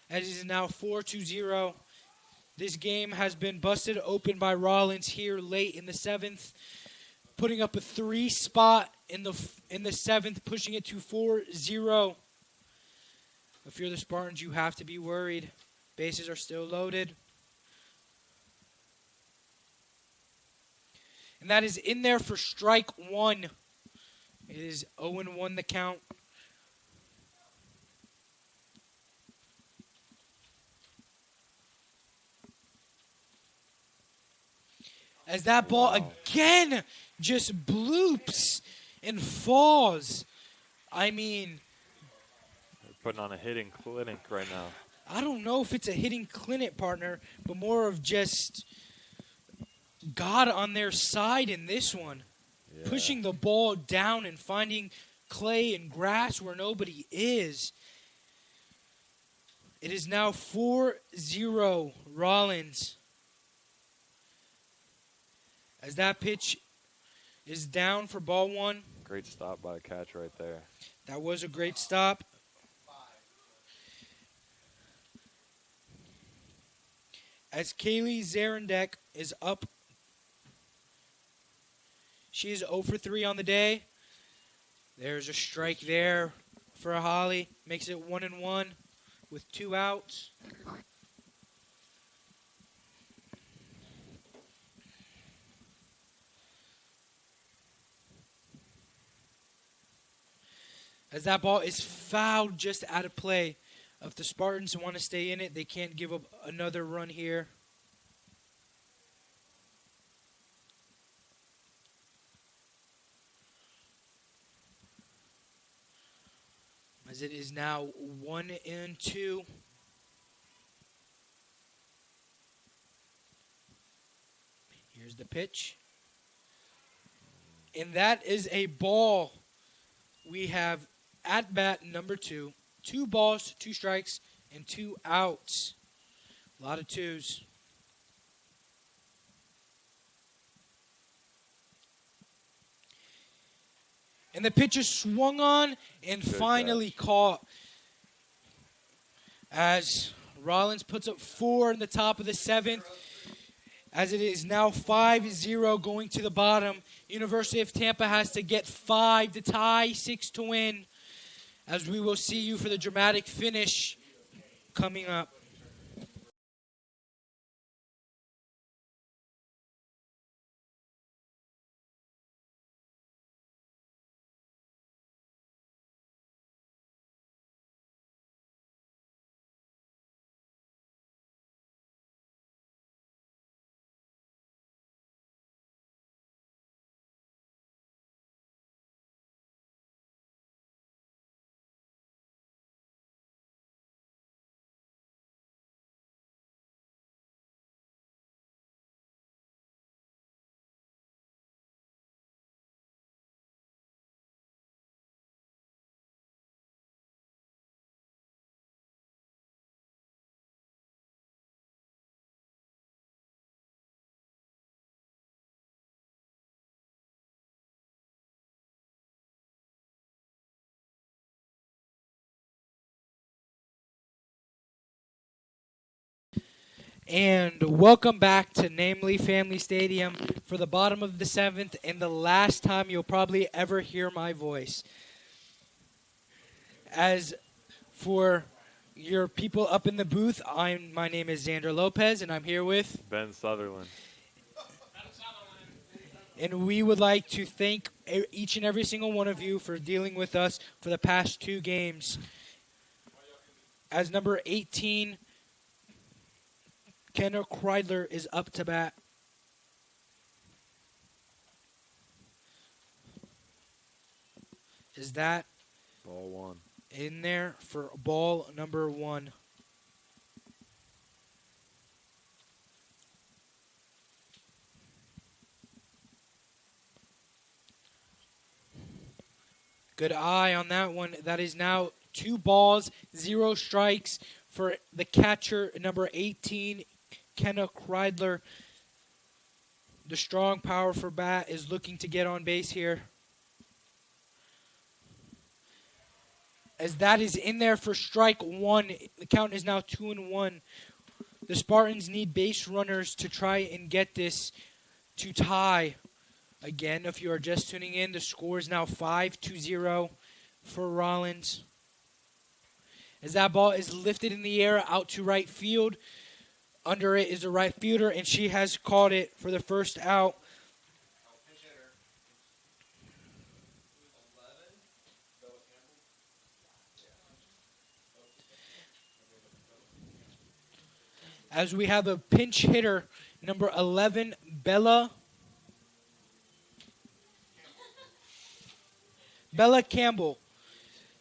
as it is now 4-0. This game has been busted open by Rollins here late in the 7th, putting up a 3 spot in the 7th, pushing it to 4-0. If you're the Spartans, you have to be worried. Bases are still loaded. And that is in there for strike 1. It is 0-1 the count. As that ball again just bloops and falls. I mean, They're putting on a hitting clinic right now. I don't know if it's a hitting clinic, partner, but more of just God on their side in this one. Yeah. Pushing the ball down and finding clay and grass where nobody is. It is now 4-0 Rollins. As that pitch is down for ball 1. Great stop by the catch right there. That was a great stop. As Kaylee Zarendek is up, she is 0 for 3 on the day. There's a strike there for Holly. Makes it 1-1 with 2 outs. As that ball is fouled just out of play. If the Spartans want to stay in it, they can't give up another run here. As it is now 1-2. Here's the pitch. And that is a ball. We have at bat number 2. 2 balls, 2 strikes, and 2 outs. A lot of 2s. And the pitch is swung on and Good finally catch. caught. As Rollins puts up 4 in the top of the 7th. As it is now 5-0 going to the bottom. University of Tampa has to get 5 to tie, 6 to win. As we will see you for the dramatic finish coming up. And welcome back to Namely Family Stadium for the bottom of the 7th and the last time you'll probably ever hear my voice. As for your people up in the booth, my name is Xander Lopez, and I'm here with Ben Sutherland. And we would like to thank each and every single one of you for dealing with us for the past 2 games. as number 18, Kenner Kreidler, is up to bat. Is that Ball 1. in there for ball number 1? Good eye on that one. That is now 2 balls, 0 strikes for the catcher, number 18, Kenna Kreidler. The strong, powerful bat is looking to get on base here. As that is in there for strike 1. The count is now 2-1. The Spartans need base runners to try and get this to tie. Again, if you are just tuning in, the score is now 5-0 for Rollins. As that ball is lifted in the air out to right field. Under it is a right fielder, and she has caught it for the first out. As we have a pinch hitter, number 11, Bella Campbell,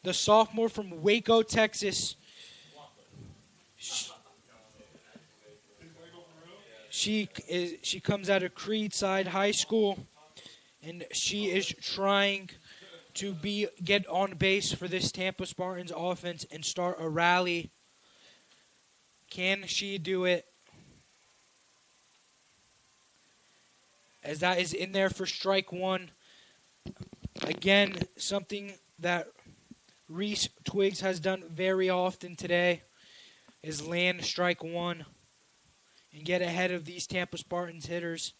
the sophomore from Waco, Texas. She comes out of Creedside High School, and she is trying to get on base for this Tampa Spartans offense and start a rally. Can she do it? As that is in there for strike 1. Again, something that Reese Twiggs has done very often today is land strike 1 and get ahead of these Tampa Spartans hitters.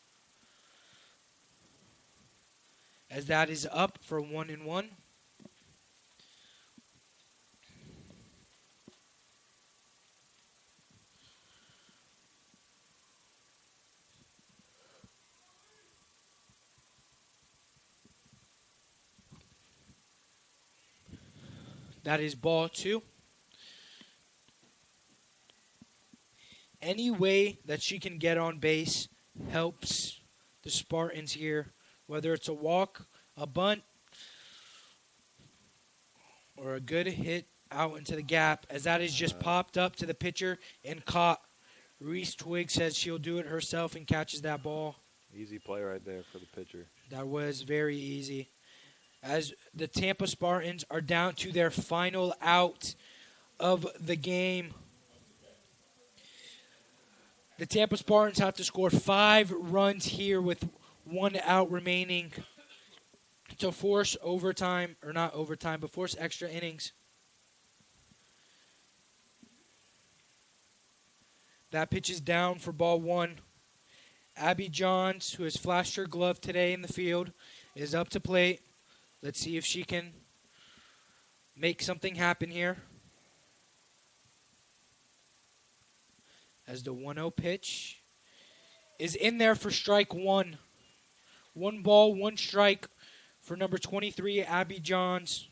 As that is up for 1-1. That is ball 2. Any way that she can get on base helps the Spartans here, whether it's a walk, a bunt, or a good hit out into the gap, as that is just popped up to the pitcher and caught. Reese Twiggs says she'll do it herself and catches that ball. Easy play right there for the pitcher. That was very easy. As the Tampa Spartans are down to their final out of the game. The Tampa Spartans have to score 5 runs here with 1 out remaining to force overtime, or not overtime, but force extra innings. That pitch is down for ball 1. Abby Johns, who has flashed her glove today in the field, is up to plate. Let's see if she can make something happen here. As the 1-0 pitch is in there for strike 1. 1 ball, 1 strike for number 23, Abby Johns.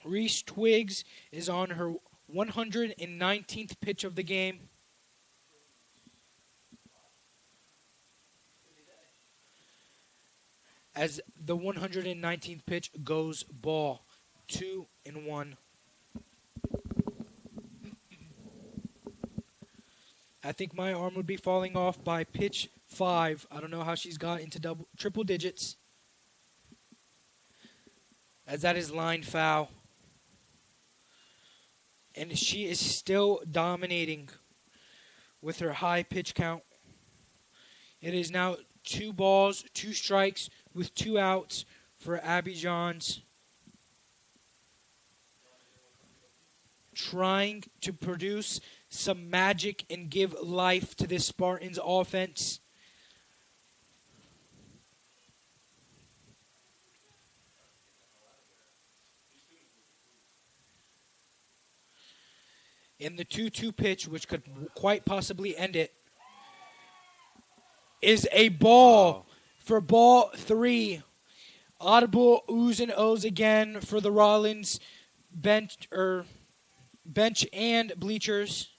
Reese Twiggs is on her 119th pitch of the game. As the 119th pitch goes ball 2-1. I think my arm would be falling off by pitch 5. I don't know how she's got into triple digits. As that is line foul. And she is still dominating with her high pitch count. It is now 2 balls, 2 strikes with 2 outs for Abby Johns. Trying to produce some magic and give life to this Spartans offense. In the 2-2 pitch, which could quite possibly end it, is a ball for ball 3. Audible oohs and ohs again for the Rollins bench or bench and bleachers,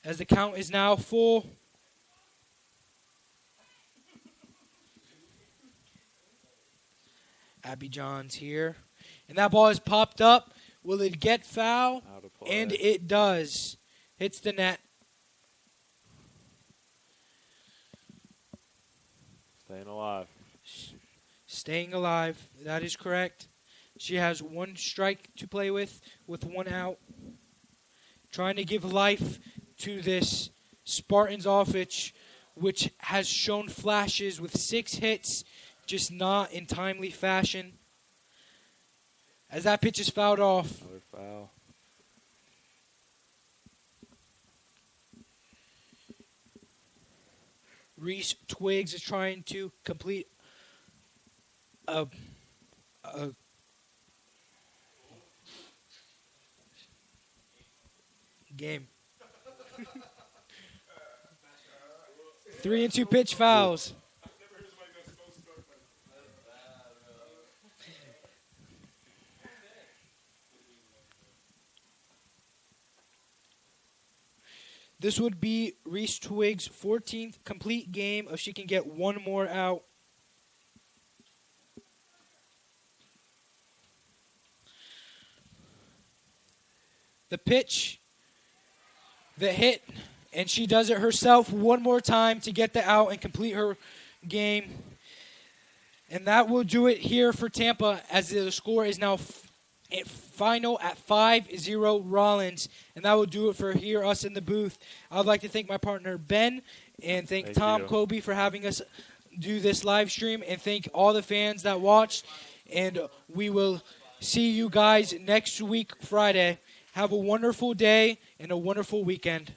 as the count is now full. Abby Johns here. And that ball is popped up. Will it get foul? Out of play. And it does. Hits the net. Staying alive. Staying alive. That is correct. She has one strike to play with one out. Trying to give life to this Spartans offense, which has shown flashes with 6 hits, just not in timely fashion. As that pitch is fouled off. Another foul. Reese Twiggs is trying to complete a game. 3-2 pitch fouls. This would be Reese Twiggs' 14th complete game if she can get one more out. The pitch, the hit, and she does it herself one more time to get the out and complete her game. And that will do it here for Tampa, as the score is now final at 5-0 Rollins. And that will do it for us in the booth. I would like to thank my partner Ben, and thank Tom Kobe for having us do this live stream, and thank all the fans that watched. And we will see you guys next week, Friday. Have a wonderful day and a wonderful weekend.